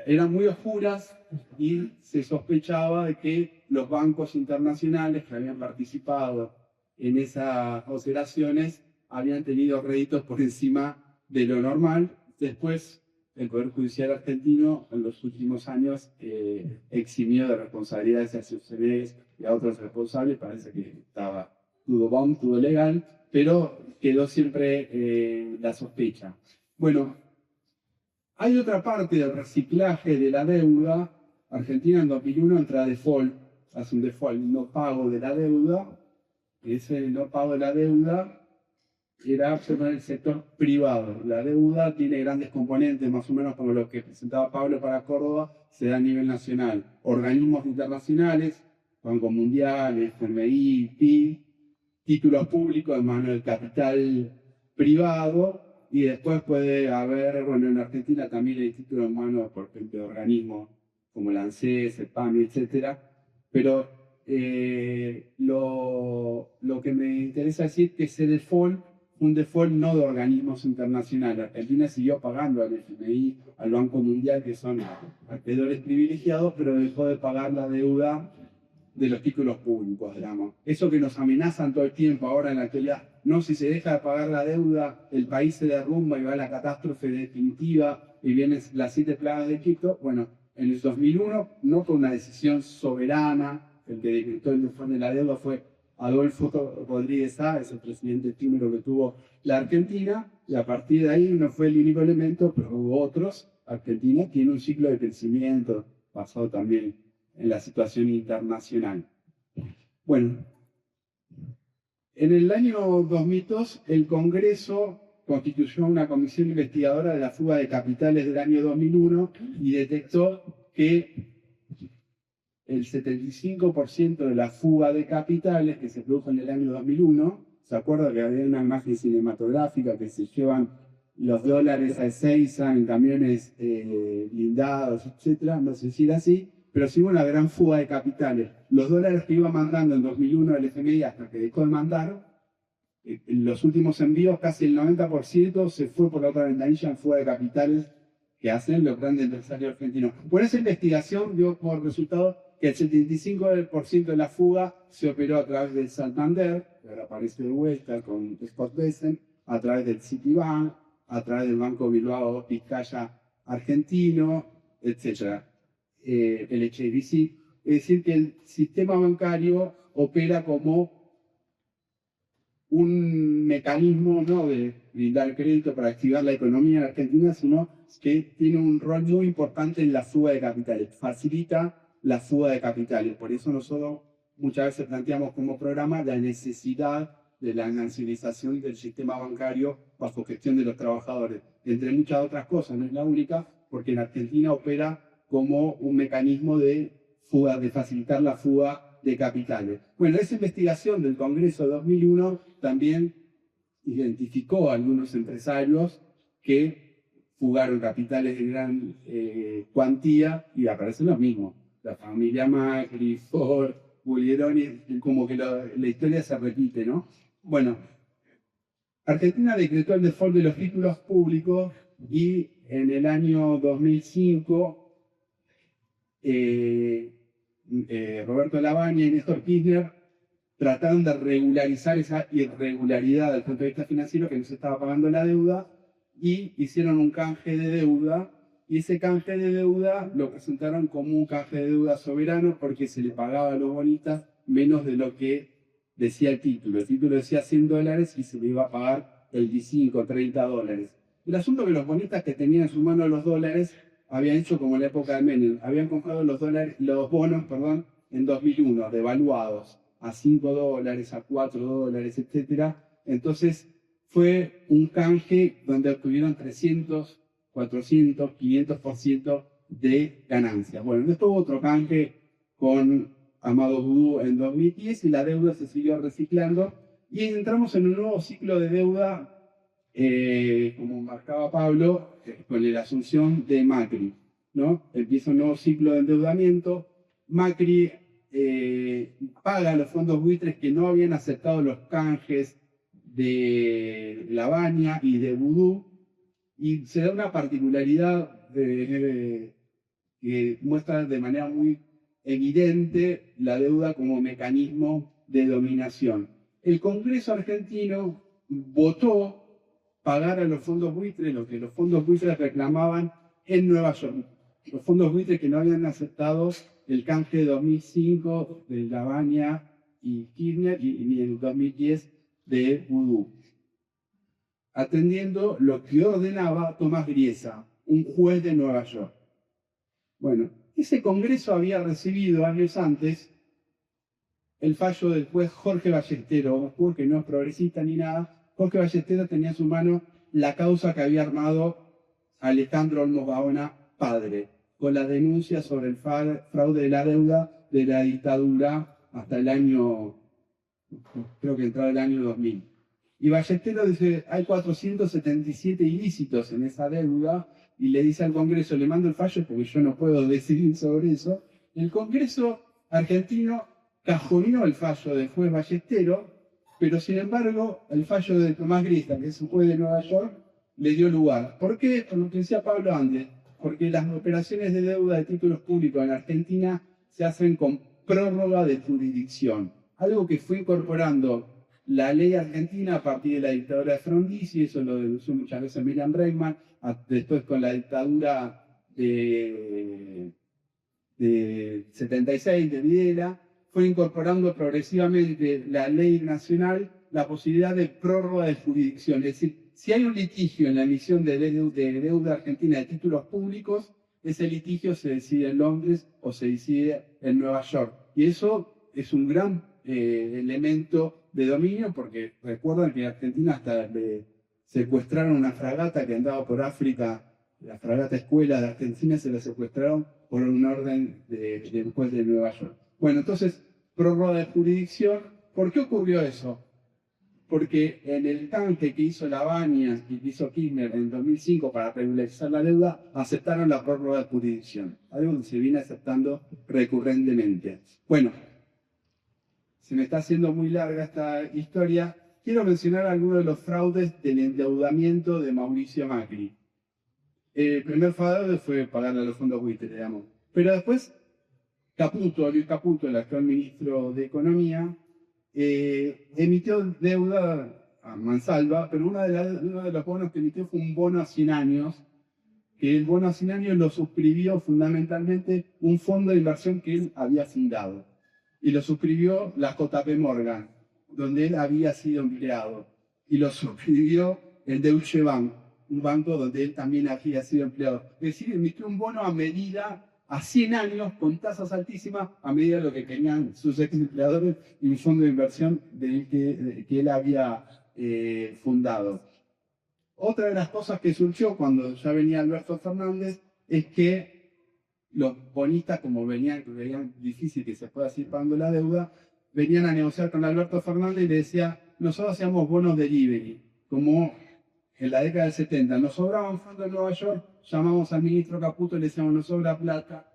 eran muy oscuras y se sospechaba de que los bancos internacionales que habían participado en esas operaciones habían tenido créditos por encima de lo normal. Después, el Poder Judicial argentino en los últimos años eximió de responsabilidades a Sturzenegger y a otros responsables. Parece que estaba todo legal, pero quedó siempre la sospecha. Bueno, hay otra parte del reciclaje de la deuda. Argentina en 2001 entra a default, hace un default, no pago de la deuda. Ese no pago de la deuda era en el sector privado. La deuda tiene grandes componentes, más o menos como los que presentaba Pablo para Córdoba, se da a nivel nacional. Organismos internacionales, Banco Mundial, FMI, PIB, títulos públicos en manos del capital privado, y después puede haber, bueno, en Argentina también hay títulos en manos, por ejemplo, de organismos como el ANSES, el PAMI, etc. Pero lo que me interesa decir es que ese default, un default no de organismos internacionales. Argentina siguió pagando al FMI, al Banco Mundial, que son acreedores privilegiados, pero dejó de pagar la deuda de los títulos públicos, digamos. Eso que nos amenazan todo el tiempo ahora en la actualidad, no, si se deja de pagar la deuda, el país se derrumba y va a la catástrofe definitiva y vienen las 7 plagas de Egipto. Bueno, en el 2001, no por una decisión soberana, el que decretó el default de la deuda fue Adolfo Rodríguez Sá, el presidente primero que tuvo la Argentina, y a partir de ahí no fue el único elemento, pero hubo otros. Argentina tiene un ciclo de crecimiento basado también en la situación internacional. Bueno, en el año 2002 el Congreso constituyó una comisión investigadora de la fuga de capitales del año 2001 y detectó que el 75% de la fuga de capitales que se produjo en el año 2001, ¿se acuerda que había una imagen cinematográfica que se llevan los dólares a Ezeiza en camiones blindados, etcétera? No sé si era así, pero sí hubo una gran fuga de capitales. Los dólares que iba mandando en 2001 el FMI hasta que dejó de mandar, en los últimos envíos casi el 90% se fue por la otra ventanilla en fuga de capitales que hacen los grandes empresarios argentinos. Por esa investigación dio como resultado que el 75% de la fuga se operó a través del Santander, que ahora aparece de vuelta con Sportbesen, a través del Citibank, a través del Banco Bilbao Vizcaya Argentino, etc. El HSBC. Es decir, que el sistema bancario opera como un mecanismo no de brindar crédito para activar la economía en Argentina, sino que tiene un rol muy importante en la fuga de capitales, facilita la fuga de capitales. Por eso nosotros muchas veces planteamos como programa la necesidad de la nacionalización del sistema bancario bajo gestión de los trabajadores, entre muchas otras cosas, no es la única, porque en Argentina opera como un mecanismo de fuga, de facilitar la fuga de capitales. Bueno, esa investigación del Congreso de 2001 también identificó a algunos empresarios que fugaron capitales de gran cuantía y aparecen los mismos. La familia Macri, Ford, Bulgeroni, como que la historia se repite, ¿no? Bueno, Argentina decretó el default de los títulos públicos y en el año 2005 Roberto Lavagna y Néstor Kirchner trataron de regularizar esa irregularidad desde el punto de vista financiero, que no se estaba pagando la deuda, y hicieron un canje de deuda, y ese canje de deuda lo presentaron como un canje de deuda soberano porque se le pagaba a los bonistas menos de lo que decía el título. El título decía $100 y se le iba a pagar $25 o $30. El asunto es que los bonistas que tenían en su mano los dólares habían hecho como en la época de Menem, habían comprado los bonos en 2001, devaluados a $5, a $4, etc. Entonces fue un canje donde obtuvieron 300, 400, 500% de ganancias. Bueno, después hubo otro canje con Amado Vudú en 2010 y la deuda se siguió reciclando y entramos en un nuevo ciclo de deuda como marcaba Pablo, con la asunción de Macri, ¿no? Empieza un nuevo ciclo de endeudamiento. Macri paga a los fondos buitres que no habían aceptado los canjes de Lavagna y de Vudú, y se da una particularidad que muestra de manera muy evidente la deuda como mecanismo de dominación. El Congreso argentino votó pagar a los fondos buitres lo que los fondos buitres reclamaban en Nueva York. Los fondos buitres que no habían aceptado el canje de 2005 de Lavagna y Kirchner y en el 2010 de Vudú, atendiendo lo que ordenaba Tomás Griesa, un juez de Nueva York. Bueno, ese Congreso había recibido años antes el fallo del juez Jorge Ballestero, un juez que no es progresista ni nada. Jorge Ballestero tenía en su mano la causa que había armado Alejandro Olmos Gaona, padre, con la denuncia sobre el fraude de la deuda de la dictadura hasta el año, creo que entraba el año 2000. Y Ballestero dice, hay 477 ilícitos en esa deuda, y le dice al Congreso, le mando el fallo porque yo no puedo decidir sobre eso. El Congreso argentino cajoneó el fallo del juez Ballestero, pero sin embargo el fallo de Tomás Griesa, que es un juez de Nueva York, le dio lugar. ¿Por qué? Por lo que decía Pablo antes, porque las operaciones de deuda de títulos públicos en Argentina se hacen con prórroga de jurisdicción, algo que fue incorporando la ley argentina a partir de la dictadura de Frondizi, eso lo denunció muchas veces Miriam Bregman, después con la dictadura de 76 de Videla, fue incorporando progresivamente la ley nacional la posibilidad de prórroga de jurisdicción. Es decir, si hay un litigio en la emisión de deuda argentina de títulos públicos, ese litigio se decide en Londres o se decide en Nueva York. Y eso es un gran elemento de dominio, porque recuerdan que en Argentina hasta secuestraron una fragata que andaba por África, la fragata Escuela de Argentina se la secuestraron por un orden del juez de Nueva York. Bueno, entonces, prórroga de jurisdicción. ¿Por qué ocurrió eso? Porque en el canje que hizo Lavagna y que hizo Kirchner en 2005 para regularizar la deuda, aceptaron la prórroga de jurisdicción, algo que se viene aceptando recurrentemente. Bueno, se me está haciendo muy larga esta historia. Quiero mencionar algunos de los fraudes del endeudamiento de Mauricio Macri. El primer fraude fue pagarle a los fondos buitres, digamos. Pero después, Luis Caputo, el actual ministro de Economía, emitió deuda a mansalva, pero uno de los bonos que emitió fue un bono a 100 años, que el bono a 100 años lo suscribió fundamentalmente un fondo de inversión que él había fundado. Y lo suscribió la JP Morgan, donde él había sido empleado. Y lo suscribió el Deutsche Bank, un banco donde él también había sido empleado. Es decir, emitió un bono a medida, a 100 años, con tasas altísimas, a medida de lo que querían sus ex empleadores y un fondo de inversión que él había fundado. Otra de las cosas que surgió cuando ya venía Alberto Fernández es que los bonistas, como veían difícil que se pueda seguir pagando la deuda, venían a negociar con Alberto Fernández y le decía, nosotros hacíamos bonos delivery, como en la década del 70, nos sobraba un fondo en Nueva York, llamamos al ministro Caputo y le decíamos, nos sobra plata,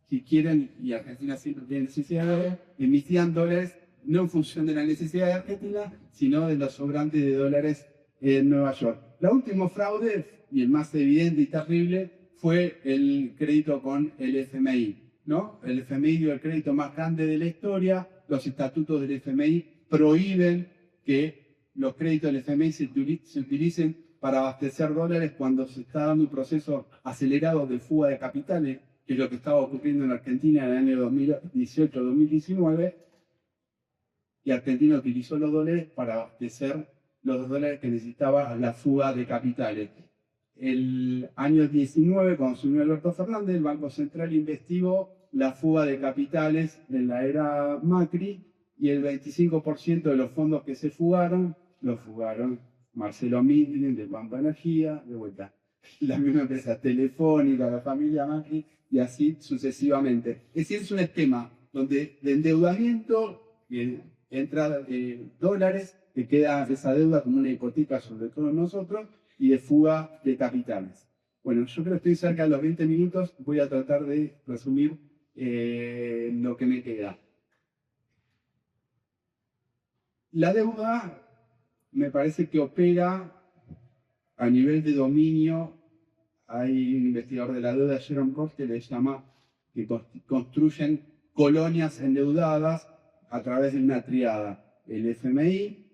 si quieren, y Argentina siempre tiene necesidad de dólares, emitían dólares, no en función de la necesidad de Argentina, sino de los sobrantes de dólares en Nueva York. El último fraude, y el más evidente y terrible, fue el crédito con el FMI, ¿no? El FMI dio el crédito más grande de la historia, los estatutos del FMI prohíben que los créditos del FMI se utilicen para abastecer dólares cuando se está dando un proceso acelerado de fuga de capitales, que es lo que estaba ocurriendo en Argentina en el año 2018-2019, y Argentina utilizó los dólares para abastecer los dólares que necesitaba la fuga de capitales. El año 19, cuando asumió Alberto Fernández, el Banco Central investigó la fuga de capitales en la era Macri, y el 25% de los fondos que se fugaron, los fugaron Marcelo Midlin, de Pampa Energía, de vuelta, la misma empresa Telefónica, la familia Macri, y así sucesivamente. Es decir, es un esquema donde de endeudamiento entra dólares que queda esa deuda como una hipoteca sobre todos nosotros, y de fuga de capitales. Bueno, yo creo que estoy cerca de los 20 minutos, voy a tratar de resumir lo que me queda. La deuda me parece que opera a nivel de dominio. Hay un investigador de la deuda, Jerome Ross, que le llama que construyen colonias endeudadas a través de una triada, el FMI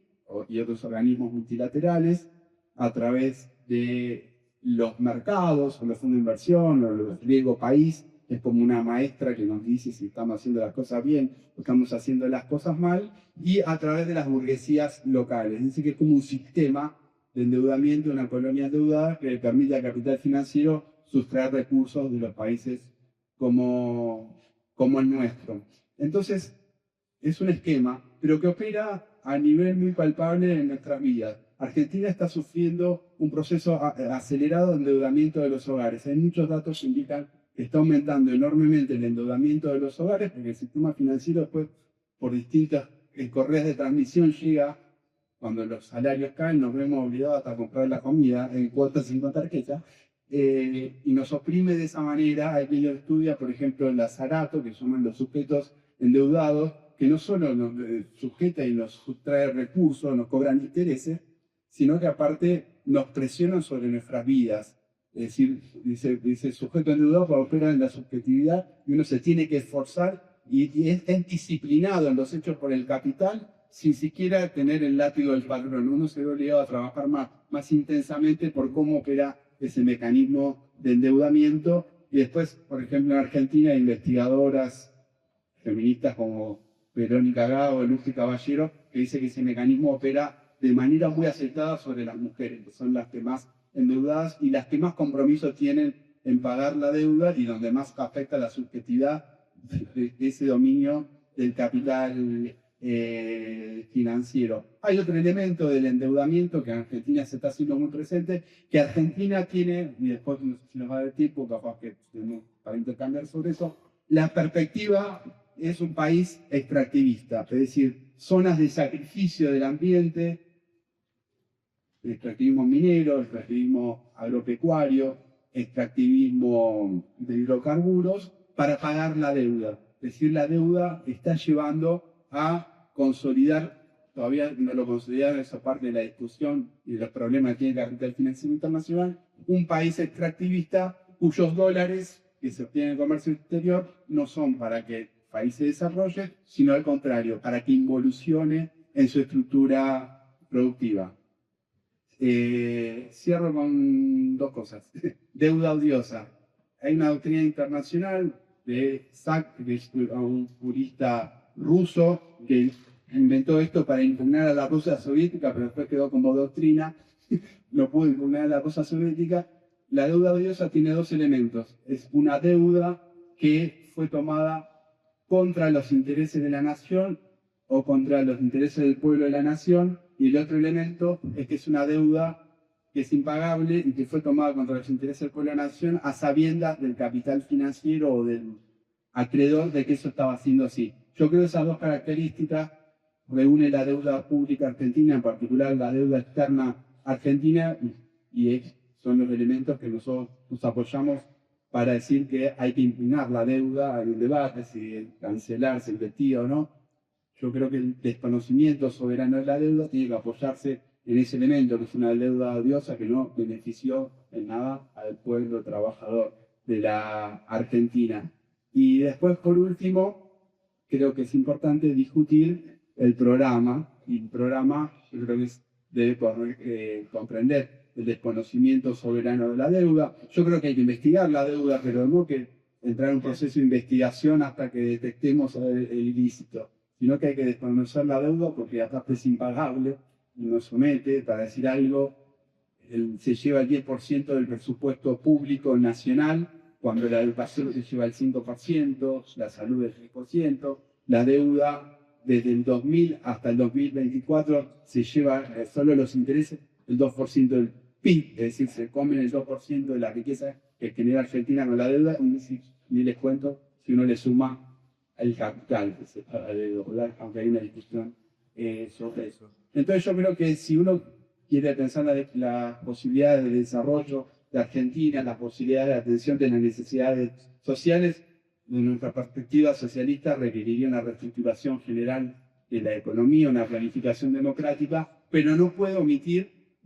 y otros organismos multilaterales, a través de los mercados, o los fondos de inversión, o los riesgo país, es como una maestra que nos dice si estamos haciendo las cosas bien o estamos haciendo las cosas mal, y a través de las burguesías locales. Es decir, que es como un sistema de endeudamiento, una colonia endeudada que le permite al capital financiero sustraer recursos de los países como el nuestro. Entonces, es un esquema, pero que opera a nivel muy palpable en nuestras vidas. Argentina está sufriendo un proceso acelerado de endeudamiento de los hogares. Hay muchos datos que indican que está aumentando enormemente el endeudamiento de los hogares, porque el sistema financiero después, por distintas correas de transmisión, llega, cuando los salarios caen, nos vemos obligados hasta a comprar la comida en cuotas y con tarjeta, y nos oprime de esa manera. Hay quien estudia, por ejemplo, el azarato, que llaman los sujetos endeudados, que no solo nos sujeta y nos sustrae recursos, nos cobran intereses, sino que aparte nos presionan sobre nuestras vidas. Es decir, dice sujeto endeudado para operar en la subjetividad, y uno se tiene que esforzar y es disciplinado en los hechos por el capital sin siquiera tener el látigo del patrón. Uno se ve obligado a trabajar más intensamente por cómo opera ese mecanismo de endeudamiento. Y después, por ejemplo, en Argentina hay investigadoras feministas como Verónica Gago, Lucy Caballero, que dice que ese mecanismo opera de manera muy aceptada sobre las mujeres, que son las que más endeudadas y las que más compromiso tienen en pagar la deuda, y donde más afecta la subjetividad de ese dominio del capital financiero. Hay otro elemento del endeudamiento que en Argentina se está haciendo muy presente, que Argentina tiene, y después si nos va a dar tiempo, capaz que tenemos para intercambiar sobre eso, la perspectiva es un país extractivista, es decir, zonas de sacrificio del ambiente, el extractivismo minero, el extractivismo agropecuario, extractivismo de hidrocarburos, para pagar la deuda. Es decir, la deuda está llevando a consolidar, todavía no lo consolidaron, esa parte de la discusión y de los problemas que tiene el capital financiero internacional, un país extractivista cuyos dólares que se obtienen en el comercio exterior no son para que el país se desarrolle, sino al contrario, para que involucione en su estructura productiva. Cierro con dos cosas. Deuda odiosa. Hay una doctrina internacional de Sack, que es un jurista ruso que inventó esto para impugnar a la Rusia soviética, pero después quedó como doctrina. No pudo impugnar a la Rusia soviética. La deuda odiosa tiene dos elementos. Es una deuda que fue tomada contra los intereses de la nación o contra los intereses del pueblo de la nación, y el otro elemento es que es una deuda que es impagable y que fue tomada contra los intereses del pueblo de la nación a sabiendas del capital financiero o del acreedor de que eso estaba siendo así. Yo creo que esas dos características reúnen la deuda pública argentina, en particular la deuda externa argentina, y son los elementos que nosotros nos apoyamos para decir que hay que impugnar la deuda. Hay un debate si cancelarse, invertir o no. Yo creo que el desconocimiento soberano de la deuda tiene que apoyarse en ese elemento, que es una deuda odiosa que no benefició en nada al pueblo trabajador de la Argentina. Y después, por último, creo que es importante discutir el programa, y el programa yo creo que debe comprender el desconocimiento soberano de la deuda. Yo creo que hay que investigar la deuda, pero no que entrar en un proceso de investigación hasta que detectemos el ilícito, sino que hay que desconocer la deuda porque aparte es impagable y nos somete. Para decir algo, se lleva el 10% del presupuesto público nacional, cuando la educación se lleva el 5%, la salud el 3%, la deuda desde el 2000 hasta el 2024 se lleva solo los intereses el 2% del PIB, es decir, se comen el 2% de la riqueza que genera Argentina con la deuda, y ni les cuento si uno le suma el capital que se paga de dólar, aunque hay una discusión sobre eso. Entonces yo creo que si uno quiere pensar las posibilidades de desarrollo de Argentina, las posibilidades de atención de las necesidades sociales, de nuestra perspectiva socialista requeriría una reestructuración general de la economía, una planificación democrática, pero no puede omitir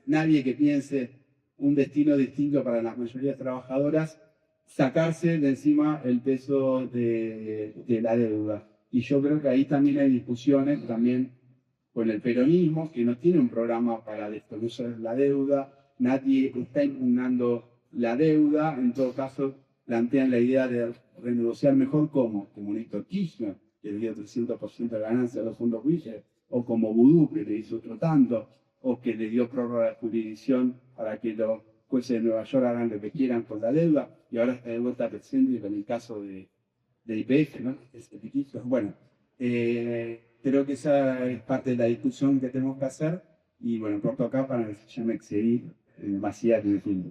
nadie que piense un destino distinto para las mayorías trabajadoras, sacarse de encima el peso de la deuda. Y yo creo que ahí también hay discusiones, también con el peronismo, que no tiene un programa para desconocer la deuda, nadie está impugnando la deuda, en todo caso plantean la idea de renegociar mejor como Néstor Kirchner, que le dio 300% de ganancia a los fondos Wilcher, o como Vudú, que le hizo otro tanto, o que le dio prórroga de jurisdicción para que los jueces de Nueva York hagan lo que quieran con la deuda, y ahora está de vuelta presente con el caso de IPF, ¿no? Bueno, creo que esa es parte de la discusión que tenemos que hacer, y bueno, corto acá para que ya me excedí demasiado en el tiempo.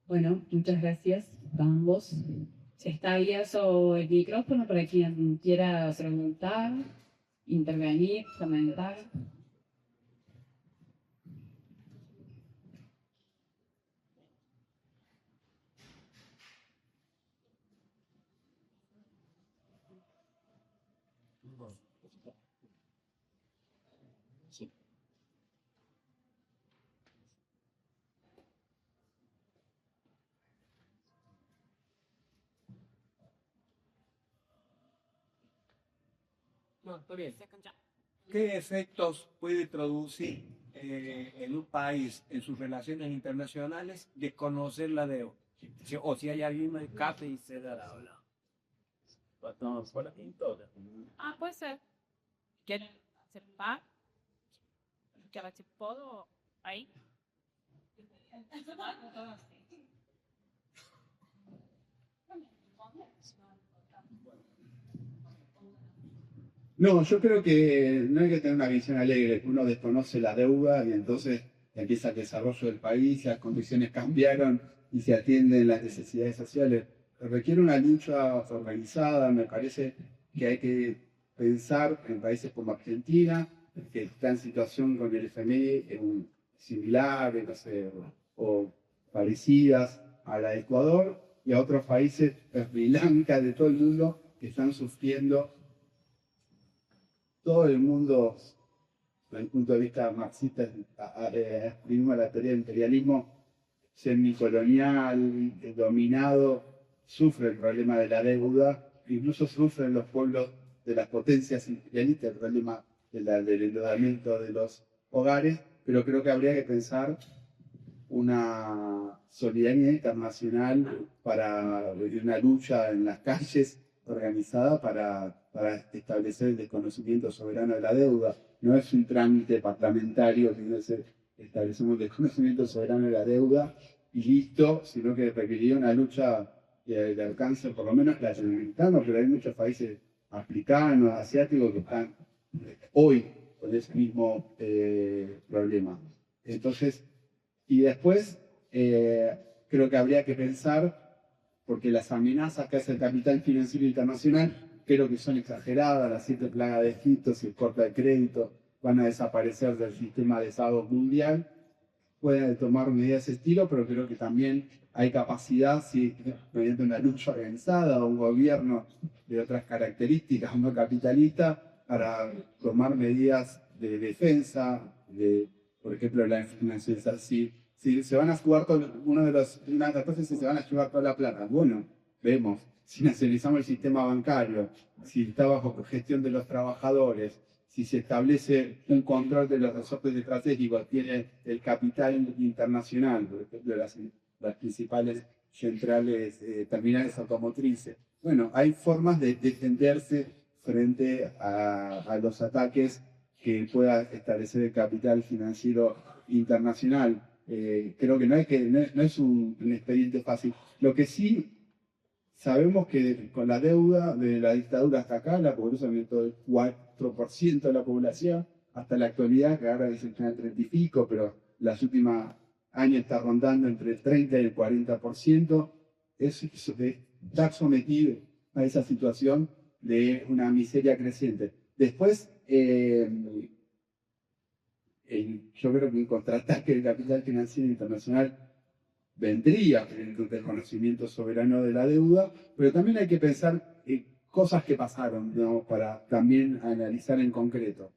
Bueno, muchas gracias a ambos. Se está abierto el micrófono para quien quiera preguntar, intervenir, comentar. No, está bien. ¿Qué efectos puede producir en un país, en sus relaciones internacionales, de conocer la deuda? O si hay alguien que escape y se da la habla. Pasamos por aquí todas. Ah, puede ser. ¿Quieren separar? ¿Que la puedo ahí? No, yo creo que no hay que tener una visión alegre. Uno desconoce la deuda y entonces empieza el desarrollo del país, las condiciones cambiaron y se atienden las necesidades sociales. Requiere una lucha organizada, me parece que hay que pensar en países como Argentina, que está en situación con el FMI similares, no sé, o parecidas a la de Ecuador, y a otros países, Sri Lanka, de todo el mundo, que están sufriendo. Todo el mundo, desde el punto de vista marxista, escribimos la teoría del imperialismo semicolonial, dominado, sufre el problema de la deuda, incluso sufren los pueblos de las potencias imperialistas el problema del endeudamiento de los hogares, pero creo que habría que pensar una solidaridad internacional para una lucha en las calles organizada para establecer el desconocimiento soberano de la deuda. No es un trámite parlamentario, sino establecemos el desconocimiento soberano de la deuda y listo, sino que requeriría una lucha de alcance por lo menos latinoamericano, pero hay muchos países africanos, asiáticos que están hoy con ese mismo problema. Entonces, y después creo que habría que pensar, porque las amenazas que hace el capital financiero internacional creo que son exageradas, las 7 plagas de Egipto, si el corta de crédito van a desaparecer del sistema de saldo mundial, pueden tomar medidas de ese estilo, pero creo que también hay capacidad, si mediante una lucha organizada o un gobierno de otras características no capitalista, para tomar medidas de defensa, por ejemplo, la financiación. Si se van a jugar una de las cosas es que se van a llevar toda la plata. Bueno, vemos, si nacionalizamos el sistema bancario, si está bajo gestión de los trabajadores, si se establece un control de los resortes estratégicos, tiene el capital internacional, por ejemplo, las principales centrales terminales automotrices. Bueno, hay formas de defenderse frente a los ataques que pueda establecer el capital financiero internacional. Creo que no es un expediente fácil. Lo que sí sabemos que con la deuda de la dictadura hasta acá, la pobreza aumentó del 4% de la población, hasta la actualidad, que ahora dicen que en el 30 y pico, pero las últimas años está rondando entre el 30 y el 40%, es estar sometido a esa situación de una miseria creciente. Después, yo creo que un contraataque del capital financiero internacional vendría en un reconocimiento soberano de la deuda, pero también hay que pensar en cosas que pasaron, digamos, para también analizar en concreto.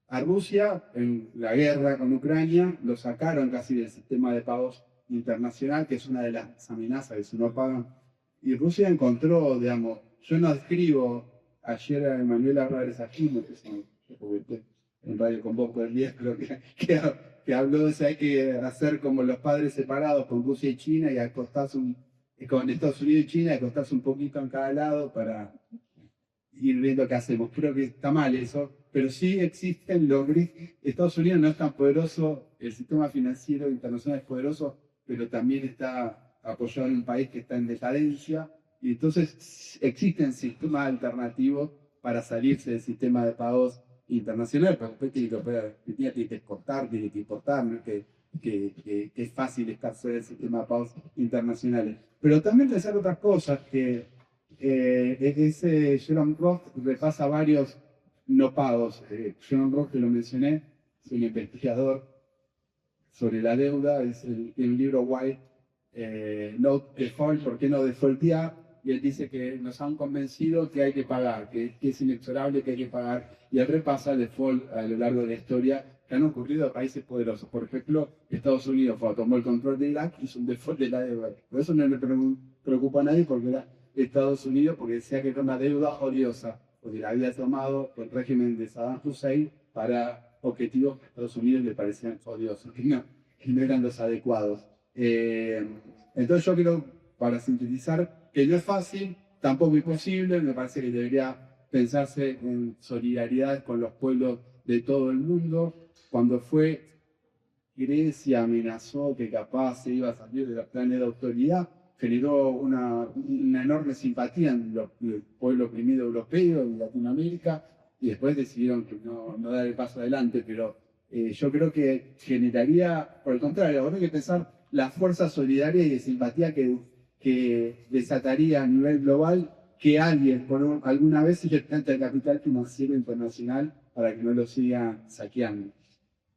A Rusia, en la guerra con Ucrania, lo sacaron casi del sistema de pagos internacional, que es una de las amenazas que si no pagan. Y Rusia encontró, digamos, yo no escribo, ayer a Emanuel Álvarez Aquino, que es en Radio con vos por el 10, creo que habló de que hay que hacer como los padres separados con Rusia y China y acostarse con Estados Unidos y China, acostarse un poquito en cada lado para ir viendo qué hacemos. Creo que está mal eso, pero sí existen los Estados Unidos no es tan poderoso, el sistema financiero internacional es poderoso, pero también está apoyado en un país que está en decadencia, y entonces existen sistemas alternativos para salirse del sistema de pagos internacional, pero después tiene que exportar, tiene que importar, ¿no? que es fácil estar fuera del sistema de pagos internacionales. Pero también pensar otras cosas, que Jerome Roth repasa varios no pagos. Jerome Roth, que lo mencioné, es un investigador sobre la deuda, tiene un libro Why Not Default, ¿por qué no defaultear? Y él dice que nos han convencido que hay que pagar, que es inexorable que hay que pagar, y él repasa el default a lo largo de la historia que han ocurrido a países poderosos. Por ejemplo, Estados Unidos, cuando tomó el control de Irak, hizo un default de la deuda. Por eso no le preocupa a nadie, porque era Estados Unidos, porque decía que era una deuda odiosa, porque la había tomado el régimen de Saddam Hussein para objetivos que a Estados Unidos le parecían odiosos, que no eran los adecuados. Entonces yo creo, para sintetizar, que no es fácil, tampoco imposible, me parece que debería pensarse en solidaridad con los pueblos de todo el mundo. Cuando Grecia amenazó que capaz se iba a salir de los planes de autoridad, generó una enorme simpatía en el pueblo oprimido europeo, en Latinoamérica, y después decidieron que no dar el paso adelante, pero yo creo que generaría, por el contrario, ahora hay que pensar la fuerza solidaria y de simpatía que desataría a nivel global que alguien alguna vez se le plante el capital financiero internacional para que no lo siga saqueando.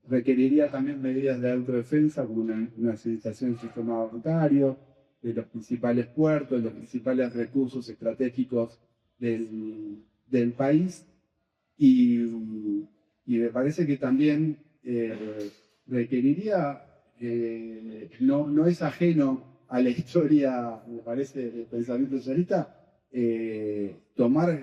Requeriría también medidas de autodefensa, como una nacionalización del sistema bancario, de los principales puertos, de los principales recursos estratégicos del país, y me parece que también requeriría, no es ajeno a la historia, me parece, del pensamiento socialista, tomar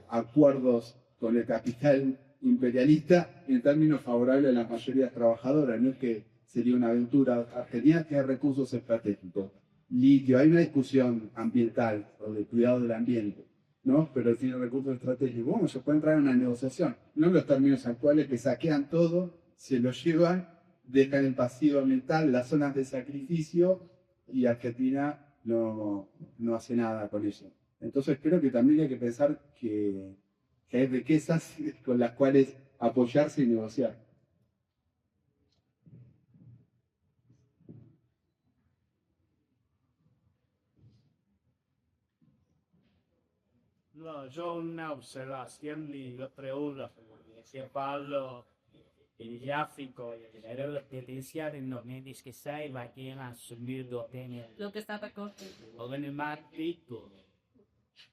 acuerdos con el capital imperialista en términos favorables a las mayorías trabajadoras. No es que sería una aventura. Argentina tiene recursos estratégicos, litio, hay una discusión ambiental sobre el cuidado del ambiente, ¿no? Pero tiene recursos estratégicos. Bueno, se puede entrar en una negociación, no en los términos actuales que saquean todo, se lo llevan, dejan el pasivo ambiental, las zonas de sacrificio, y Argentina no hace nada con eso. Entonces creo que también hay que pensar que hay riquezas con las cuales apoyarse y negociar. No, yo una observación y dos preguntas, como decía Pablo, el gráfico y la deuda potencial en 2016 va a subir dos temas. Lo que estaba con O en el Martito,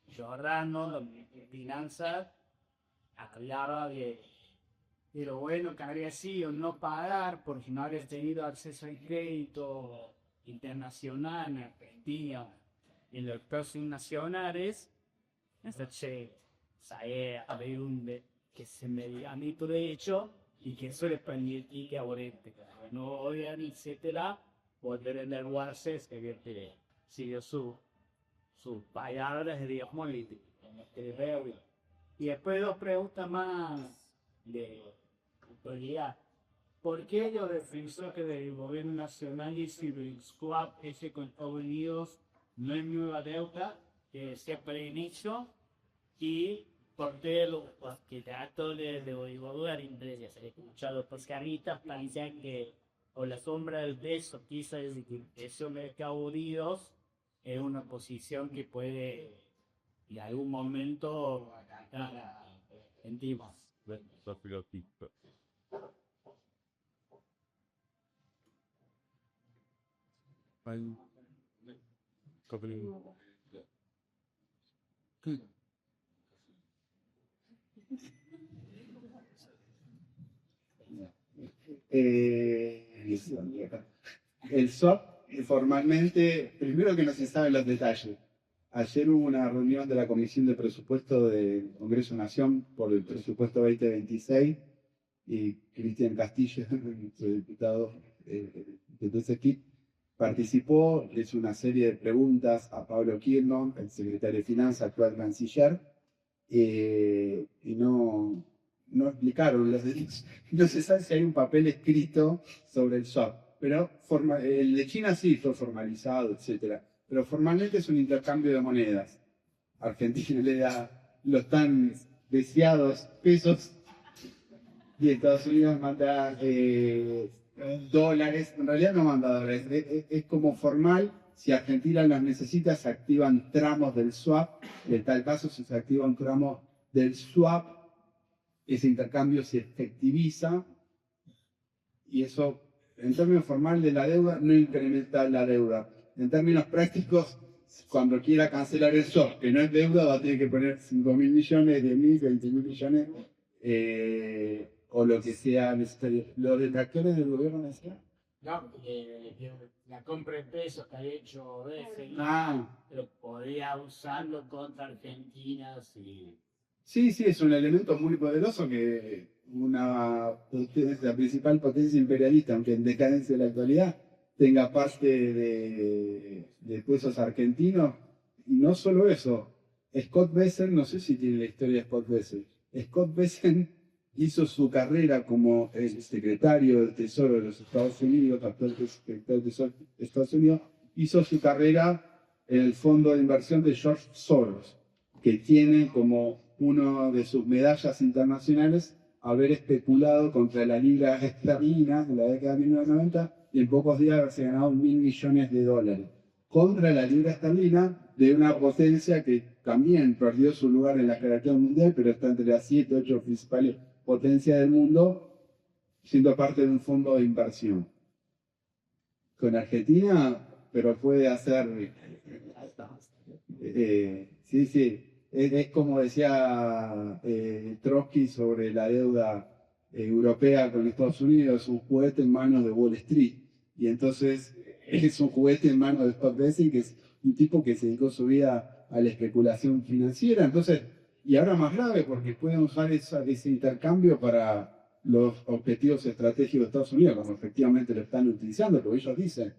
Giordano, los finanzas, aclara de lo bueno que habría sido no pagar porque no habrías tenido acceso al crédito internacional en Argentina y en los precios nacionales. Entonces, había que se me diga mí todo hecho y que eso le permitía que ahora no oigan etcétera, poder endeudarse, que siguió sus palabras de Dios político. Y después dos preguntas más de autoridad. ¿Por qué los defensores del gobierno nacional dicen que el swap ese con Estados Unidos no es nueva deuda, que siempre han hecho? Y por qué los candidatos de Bolívar, entre ellos, he escuchado los pescadistas, parecían que o la sombra de eso, quizás es que esos mercados unidos es una posición que puede en algún momento ganar a Argentina. El swap, formalmente, primero que no se saben los detalles. Ayer hubo una reunión de la Comisión de Presupuesto del Congreso Nación por el presupuesto 2026 y Cristian Castillo, nuestro diputado de TSECIT, participó, le hizo una serie de preguntas a Pablo Kirchner, el secretario de Finanzas, actual canciller, y no explicaron los derechos. No se sabe si hay un papel escrito sobre el swap, pero el de China sí fue formalizado, etc. Pero formalmente es un intercambio de monedas. Argentina le da los tan deseados pesos y Estados Unidos manda dólares. En realidad no manda dólares, es como formal. Si Argentina los necesita, se activan tramos del swap. En tal caso, si se activa un tramo del swap, ese intercambio se efectiviza y eso, en términos formales de la deuda, no incrementa la deuda. En términos prácticos, cuando quiera cancelar el swap, que no es deuda, va a tener que poner 5.000 millones, 10.000, 20.000 millones, o lo que sea necesario. ¿Los detractores del gobierno decían? No, la compra de pesos que ha hecho BCI, pero podría usarlo contra Argentina si... Sí, es un elemento muy poderoso que la principal potencia imperialista, aunque en decadencia en la actualidad, tenga parte de pesos argentinos. Y no solo eso, Scott Bessent, no sé si tiene la historia de Scott Bessent. Scott Bessent hizo su carrera como el secretario del Tesoro de los Estados Unidos, actual secretario del Tesoro de Estados Unidos, hizo su carrera en el fondo de inversión de George Soros, que tiene como una de sus medallas internacionales haber especulado contra la libra esterlina en la década de 1990 y en pocos días haberse ganado 1.000 millones de dólares contra la libra esterlina de una potencia que también perdió su lugar en la jerarquía mundial, pero está entre las 7 o 8 principales potencias del mundo, siendo parte de un fondo de inversión. Con Argentina, pero puede hacer... sí. Es como decía Trotsky sobre la deuda europea con Estados Unidos, un juguete en manos de Wall Street. Y entonces es un juguete en manos de Scott Bessent, que es un tipo que se dedicó su vida a la especulación financiera. Entonces, y ahora más grave, porque pueden usar ese intercambio para los objetivos estratégicos de Estados Unidos, como efectivamente lo están utilizando, porque ellos dicen,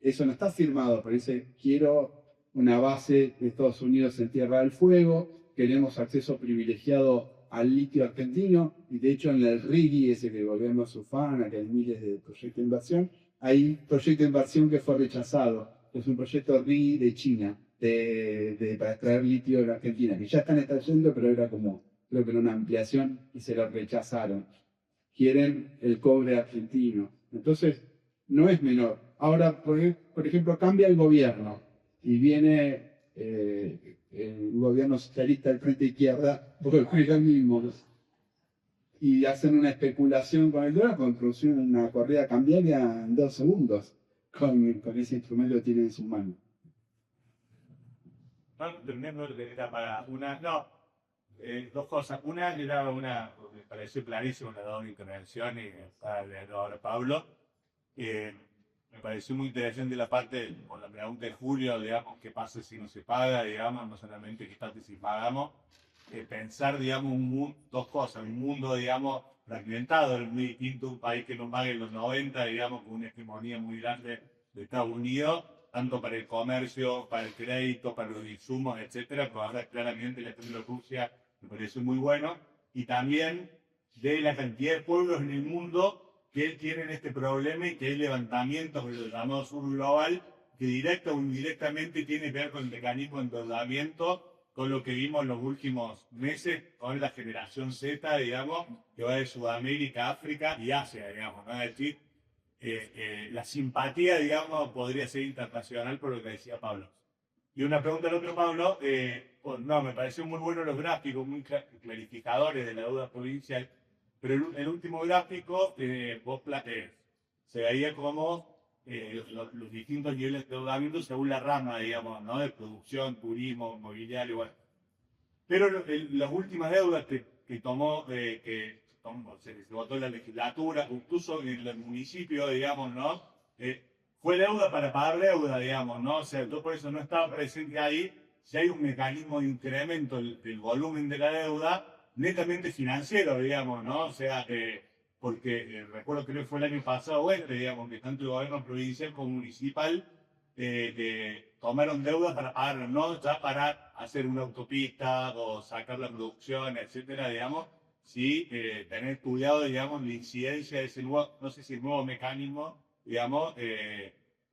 eso no está firmado, pero dice, quiero una base de Estados Unidos en Tierra del Fuego, queremos acceso privilegiado al litio argentino, y de hecho en el RIGI, ese que el gobierno es su fan, que hay miles de proyectos de inversión, hay un proyecto de inversión que fue rechazado, es un proyecto RIGI de China, para extraer litio en Argentina, que ya están extrayendo, pero era como, creo que era una ampliación, y se lo rechazaron. Quieren el cobre argentino. Entonces, no es menor. Ahora, por ejemplo, cambia el gobierno y viene el gobierno socialista del Frente Izquierda, porque juega mismo, y hacen una especulación con el dólar, producen una corrida cambiaria en 2 segundos, con ese instrumento que tienen en sus manos. Dos cosas. Una era me pareció clarísimo la doble intervención y está de ahora Pablo. Me pareció muy interesante la parte, con la pregunta de Julio, digamos, qué pasa si no se paga, digamos, no solamente qué pasa si pagamos, pensar, digamos, dos cosas, un mundo, digamos, fragmentado, muy distinto, un país que nos paga en los 90, digamos, con una hegemonía muy grande de Estados Unidos, tanto para el comercio, para el crédito, para los insumos, etcétera, pero ahora claramente la ejemplo de Rusia me pareció muy bueno, y también de la cantidad de pueblos en el mundo que tienen este problema y que hay levantamientos que lo llamamos sur global, que directa o indirectamente tiene que ver con el mecanismo de endeudamiento, con lo que vimos en los últimos meses con la generación Z, digamos, que va de Sudamérica, África y Asia, digamos, ¿no? Es decir, la simpatía, digamos, podría ser internacional por lo que decía Pablo. Y una pregunta al otro, Pablo, no, me pareció muy bueno los gráficos, muy clarificadores de la deuda provincial, pero el último gráfico, se veía como los distintos niveles de endeudamiento según la rama, digamos, ¿no? De producción, turismo, mobiliario, bueno. Pero las últimas deudas que tomó, se votó en la legislatura, incluso en el municipio, digamos, ¿no? Fue deuda para pagar deuda, digamos, ¿no? O sea, yo por eso no estaba presente ahí. Si hay un mecanismo de incremento del volumen de la deuda, netamente financiero, digamos, ¿no? O sea, porque recuerdo que fue el año pasado, digamos, que tanto el gobierno provincial como municipal tomaron deuda para pagar, no ya para hacer una autopista o sacar la producción, etcétera, digamos, sí tener estudiado, digamos, la incidencia de ese nuevo, no sé si el nuevo mecanismo, digamos,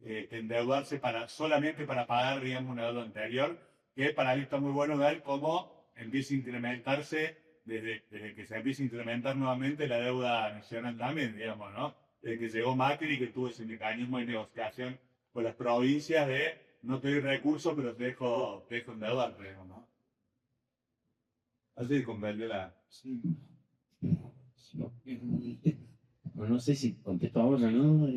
endeudarse solamente para pagar, digamos, una deuda anterior, que para mí está muy bueno ver cómo empieza a incrementarse desde que se empieza a incrementar nuevamente la deuda nacional también, digamos, ¿no? Desde que llegó Macri y que tuvo ese mecanismo de negociación con las provincias de no te doy recursos, pero te dejo endeudar, digamos, ¿no? Así de comprender la... Sí. Bueno, no sé si contesto ahora, ¿no?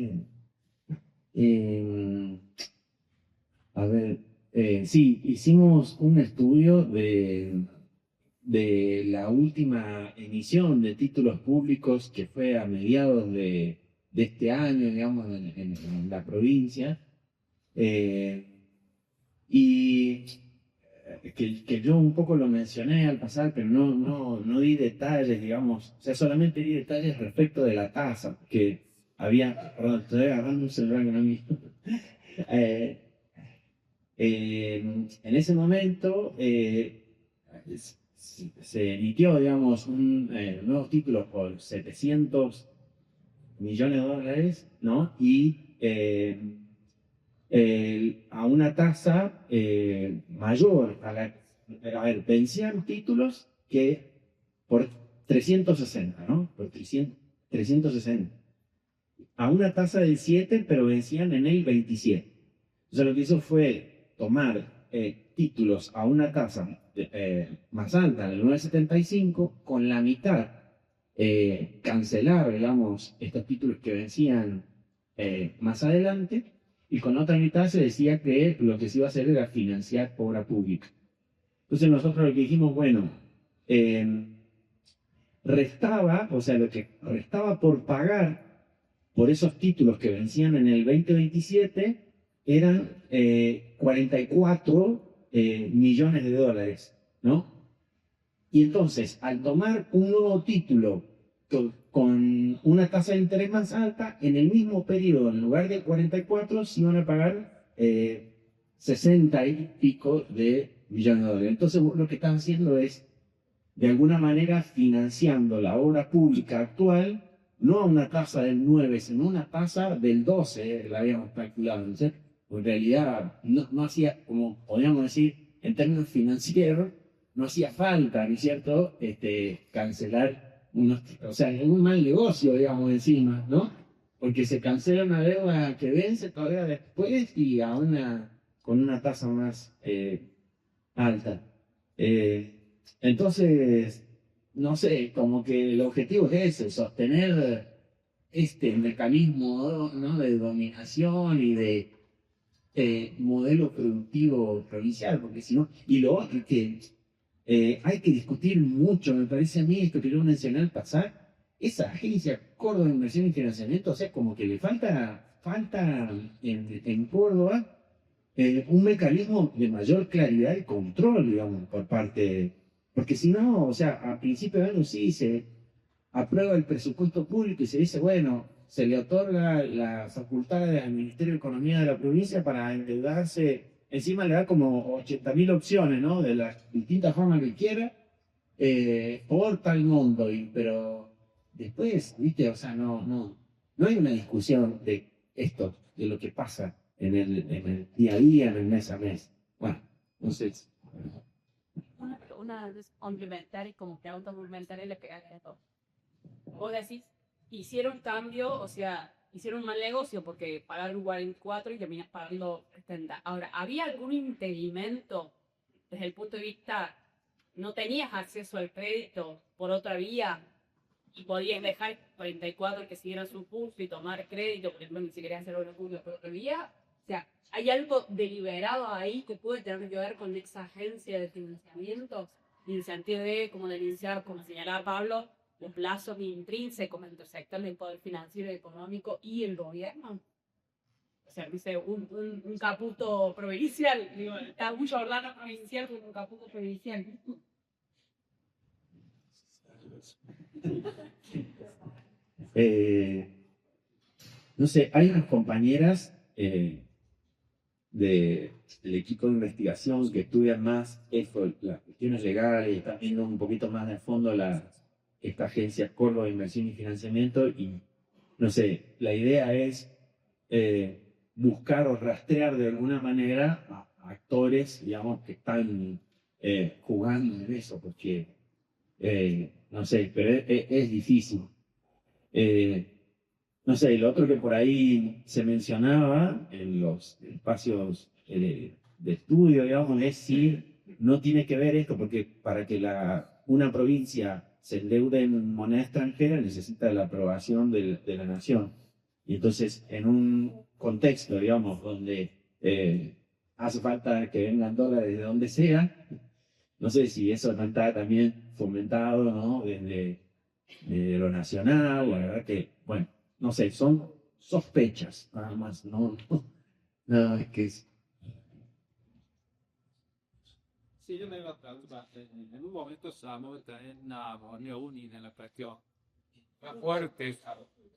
A ver, sí, hicimos un estudio de la última emisión de títulos públicos que fue a mediados de este año, digamos, en la provincia. Y que yo un poco lo mencioné al pasar, pero no di detalles, digamos, o sea, solamente di detalles respecto de la tasa, que había, perdón, estoy agarrando un celular que no es mío. En ese momento se emitió, digamos, nuevos títulos por 700 millones de dólares, ¿no? Y a una tasa mayor, a ver, vencían títulos que por 360, ¿no? Por 360. A una tasa del 7, pero vencían en el 27. Entonces lo que hizo fue tomar títulos a una tasa más alta, del 9,75, con la mitad cancelar, digamos, estos títulos que vencían más adelante, y con otra mitad se decía que lo que se iba a hacer era financiar obra pública. Entonces nosotros lo que dijimos, bueno, restaba, o sea, lo que restaba por pagar por esos títulos que vencían en el 2027 eran 44 millones de dólares, ¿no? Y entonces, al tomar un nuevo título con una tasa de interés más alta, en el mismo periodo, en lugar de 44, se iban a pagar 60 y pico de millones de dólares. Entonces, lo que están haciendo es, de alguna manera, financiando la obra pública actual, no a una tasa del 9, sino a una tasa del 12, la habíamos calculado, ¿no? En realidad, no hacía, como podríamos decir, en términos financieros, no hacía falta, ¿no es cierto?, cancelar o sea, un mal negocio, digamos, encima, ¿no? Porque se cancela una deuda que vence todavía después y con una tasa más alta. Entonces, no sé, como que el objetivo es ese, sostener este mecanismo, ¿no?, de dominación y de modelo productivo provincial, porque si no, y lo otro es que hay que discutir mucho, me parece a mí, esto que yo mencioné al pasar, esa agencia Córdoba de Inversión y Financiamiento, o sea, como que le falta en Córdoba un mecanismo de mayor claridad y control, digamos, por parte, porque si no, o sea, a principio de año sí se aprueba el presupuesto público y se dice, bueno, se le otorga la facultad al Ministerio de Economía de la provincia para endeudarse. Encima le da como 80.000 opciones, ¿no? De las distintas formas que quiera, por tal monto. Pero después, ¿viste? O sea, no hay una discusión de esto, de lo que pasa en el día a día, en el mes a mes. Bueno, no sé. Una complementaria, como pregunta complementaria, le pega a todo. Vos decís, hicieron cambio, o sea, hicieron un mal negocio porque pagaron 44 y terminas pagando 70. Ahora, ¿había algún impedimento desde el punto de vista, no tenías acceso al crédito por otra vía y podías dejar 44 que siguieran su curso y tomar crédito, por ejemplo, si querías hacer un curso por otra vía? O sea, ¿hay algo deliberado ahí que puede tener que ver con esa agencia de financiamiento? En el sentido de, como denunciar, como señalaba Pablo, los lazos intrínsecos entre el sector del poder financiero y económico y el gobierno. O sea, dice un caputo provincial, digo, está un Jordano provincial con un caputo provincial. No sé, hay unas compañeras del equipo de investigación que estudian más esto, las cuestiones legales, y están viendo un poquito más de fondo esta agencia Córdoba de Inversión y Financiamiento, y no sé, la idea es buscar o rastrear de alguna manera a actores, digamos, que están jugando en eso, porque no sé, pero es difícil. No sé, lo otro que por ahí se mencionaba en los espacios de estudio, digamos, es si no tiene que ver esto, porque para que una provincia se endeude en moneda extranjera necesita la aprobación de la nación. Y entonces, en un contexto, digamos, donde hace falta que vengan dólares de donde sea, no sé si eso no está también fomentado, ¿no? Desde lo nacional, la verdad que, bueno, no sé, son sospechas, nada más, no, es que es... Sì, io mi pregunta, en un momento estábamos en una reunión en la cuestión fuerte.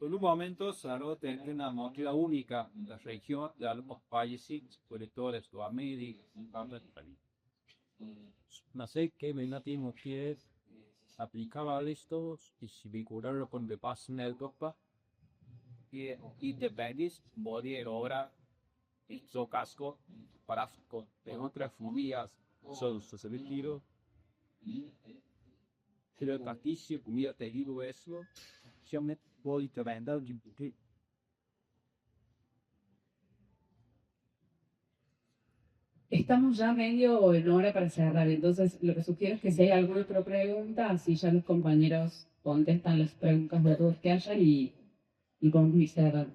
En un momento Saro tiene una moneda única en la región de algunos países, sobre todo de Sudamérica, no sé qué mecanismo que aplicaba esto y si vincularlo con lo que pasa en Europa y depende de ahora en su caso para con otras familias son sus sentidos pero tantissimo come te dico eso siamo net poi te venda di Estamos ya medio en hora para cerrar, entonces lo que sugiero es que si hay alguna otra pregunta, así ya los compañeros contestan las preguntas de todos que hayan y podemos ir cerrando.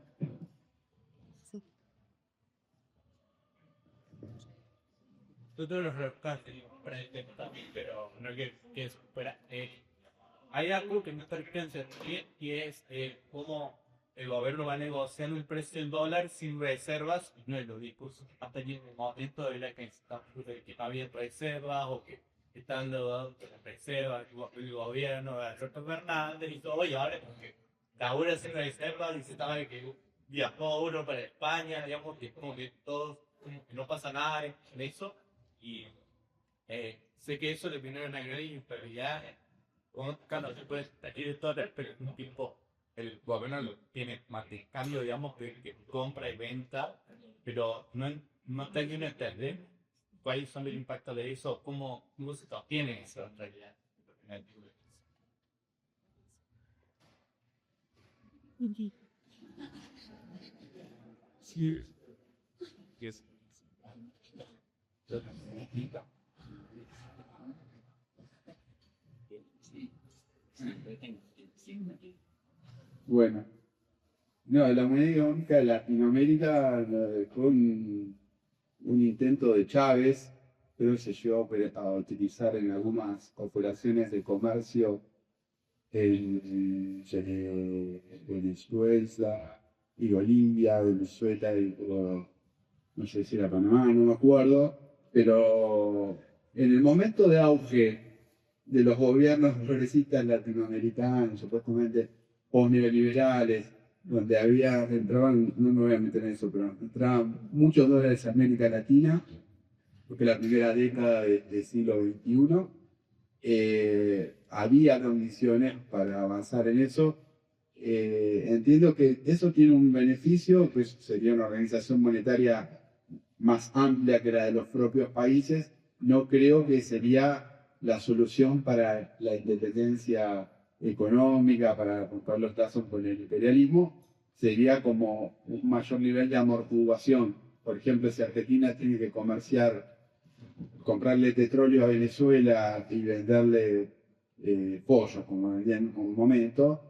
Todos los reportajes también, pero no que espera. Hay algo que no está alcanzando y es cómo el gobierno va negociando el precio del dólar sin reservas, no es lo discursos hasta en el momento de la que está bien reservas o que están deudados con las reservas, el gobierno de Alberto Fernández y todo, y ahora porque ahora sin reservas y se estaba que viajó uno para España, digamos que como que todo, como que no pasa nada en eso, y sé que eso le viene una gran inestabilidad. Cuando se puede salir de todo, pero un tipo, el gobierno lo tiene más de cambio, digamos, que compra y venta, pero no termina de entender cuáles son los impactos de eso, cómo se sostiene eso en realidad. Sí. Yes. Bueno, no, la moneda única de Latinoamérica fue un intento de Chávez, pero se llegó a utilizar en algunas operaciones de comercio en Venezuela y Bolivia, Venezuela y no sé si era Panamá, no me acuerdo, pero en el momento de auge de los gobiernos progresistas latinoamericanos, supuestamente post-neoliberales, donde entraban, no me voy a meter en eso, pero entraban muchos dólares a América Latina, porque la primera década del siglo XXI, había condiciones para avanzar en eso. Entiendo que eso tiene un beneficio, pues sería una organización monetaria más amplia que la de los propios países. No creo que sería la solución para la independencia económica, para romper los lazos con el imperialismo. sería como un mayor nivel de amortiguación. Por ejemplo, si Argentina tiene que comprarle petróleo a Venezuela y venderle pollo, como vendían en un momento,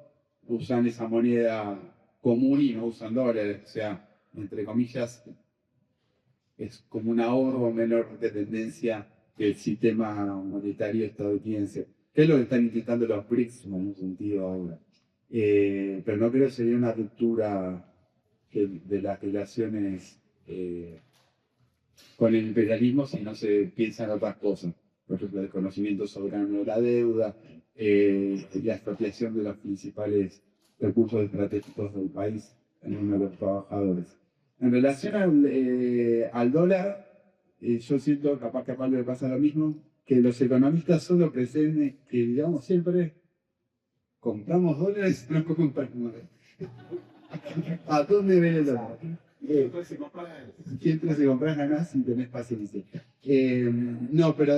usan esa moneda común y no usan dólares. O sea, entre comillas, es como un ahorro menor dependencia del sistema monetario estadounidense, que es lo que están intentando los BRICS en un sentido ahora. Pero no creo que sería una ruptura de las relaciones con el imperialismo si no se piensa en otras cosas. Por ejemplo, el conocimiento soberano de la deuda, la expropiación de los principales recursos estratégicos del país en uno de los trabajadores. En relación al dólar, yo siento, capaz que a Pablo le pasa lo mismo, que los economistas solo presenten que, digamos, siempre compramos dólares, no compramos dólares. ¿A dónde ven el dólar? Siempre se compra ganás si tenés paciencia. No, pero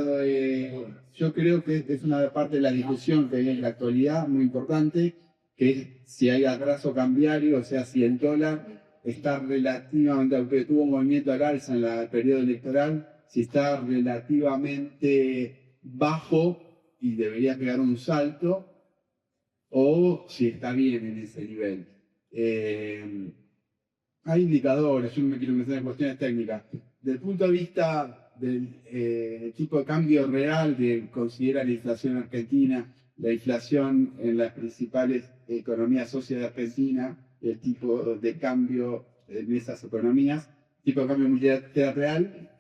yo creo que es una parte de la discusión que hay en la actualidad muy importante, que es si hay atraso cambiario, o sea, si el dólar está relativamente, aunque tuvo un movimiento al alza en el periodo electoral, si está relativamente bajo y debería pegar un salto, o si está bien en ese nivel. Hay indicadores, yo no me quiero meter en cuestiones técnicas. Desde el punto de vista del tipo de cambio real que considera la inflación argentina, la inflación en las principales economías socias de Argentina, el tipo de cambio en esas economías, tipo de cambio multilateral real,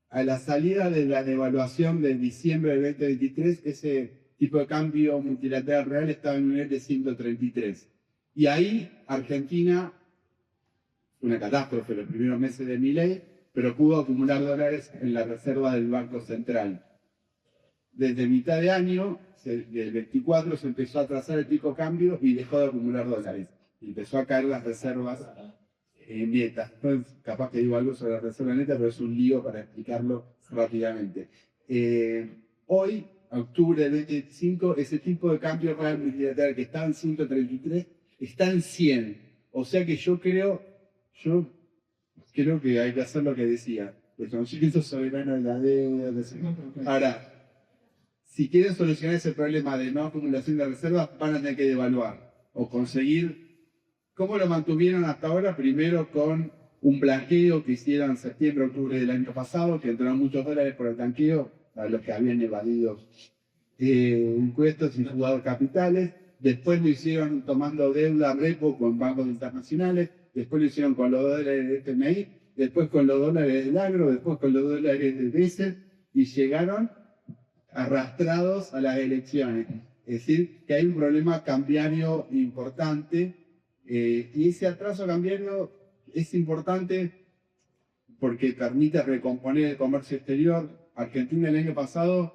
a la salida de la devaluación de diciembre del 2023, ese tipo de cambio multilateral real estaba en un nivel de 133. Y ahí Argentina, una catástrofe los primeros meses de Milei, pero pudo acumular dólares en la reserva del Banco Central. Desde mitad de año, del 24, se empezó a trazar el tipo de cambio y dejó de acumular dólares. Y empezó a caer las reservas netas. Entonces, capaz que digo algo sobre la reserva neta, pero es un lío para explicarlo rápidamente. Hoy, octubre del 25, ese tipo de cambio real multilateral que estaba en 133 está en 100. O sea que yo creo que hay que hacer lo que decía, el conocimiento soberano de la deuda. Ahora, si quieren solucionar ese problema de no acumulación de reservas, van a tener que devaluar o conseguir, ¿cómo lo mantuvieron hasta ahora? Primero con un blanqueo que hicieron en septiembre, octubre del año pasado, que entraron muchos dólares por el blanqueo a los que habían evadido impuestos y jugado capitales. Después lo hicieron tomando deuda repo con bancos internacionales. Después lo hicieron con los dólares de FMI, después con los dólares del agro, después con los dólares de BESEL, y llegaron arrastrados a las elecciones. Es decir, que hay un problema cambiario importante, y ese atraso cambiario es importante porque permite recomponer el comercio exterior. Argentina el año pasado,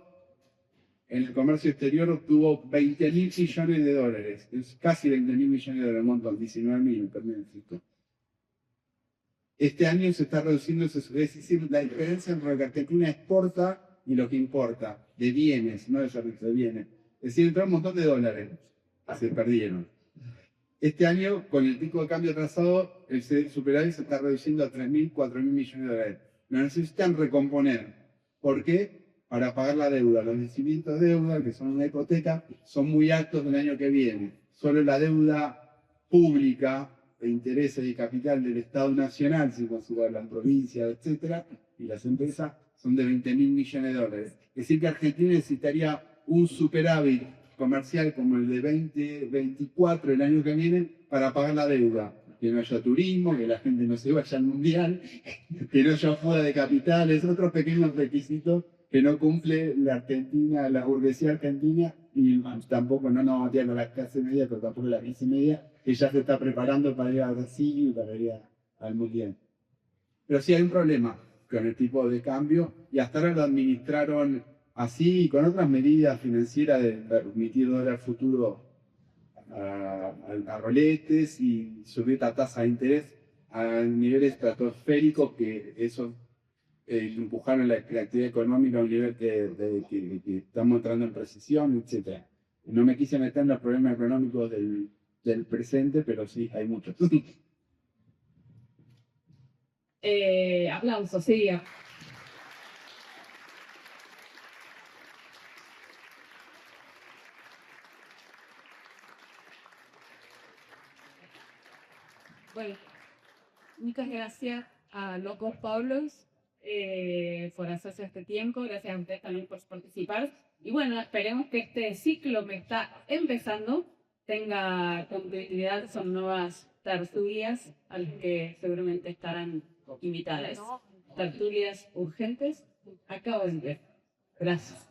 en el comercio exterior, obtuvo 20.000 millones de dólares. Es casi 20.000 millones de dólares, un montón, 19.000, perdón. Este año se está reduciendo eso, es decir, la diferencia entre lo que Argentina exporta y lo que importa, de bienes, no de servicios, de bienes. Es decir, entró un montón de dólares, se perdieron. Este año, con el pico de cambio atrasado, el superávit se está reduciendo a 3.000, 4.000 millones de dólares. Lo necesitan recomponer. ¿Por qué? Para pagar la deuda. Los vencimientos de deuda, que son una hipoteca, son muy altos del año que viene. Solo la deuda pública, de intereses y capital del Estado Nacional, sin considerar las provincias, etcétera, y las empresas, son de 20.000 millones de dólares. Es decir, que Argentina necesitaría un superávit comercial como el de 2024 el año que viene para pagar la deuda. Que no haya turismo, que la gente no se vaya al mundial, que no haya fuga de capitales, otros pequeños requisitos que no cumple la Argentina, la burguesía argentina, y tampoco no nos batean a la clase media, pero tampoco la clase media, que ya se está preparando para ir a Brasil y para ir al mundial. Pero sí hay un problema con el tipo de cambio, y hasta ahora lo administraron así, con otras medidas financieras de permitir dólar futuro a roletes y subir la tasa de interés a niveles estratosféricos, que eso empujaron la actividad económica a un nivel que estamos entrando en recesión, etc. No me quise meter en los problemas económicos del del presente, pero sí, hay muchos. Aplausos, sí. Bueno, muchas gracias a Locos Pablos por hacerse este tiempo, gracias a ustedes también por participar. Y bueno, esperemos que este ciclo que está empezando tenga continuidad, son nuevas tertulias a las que seguramente estarán invitadas. Tertulias urgentes, acabo de ver. Gracias.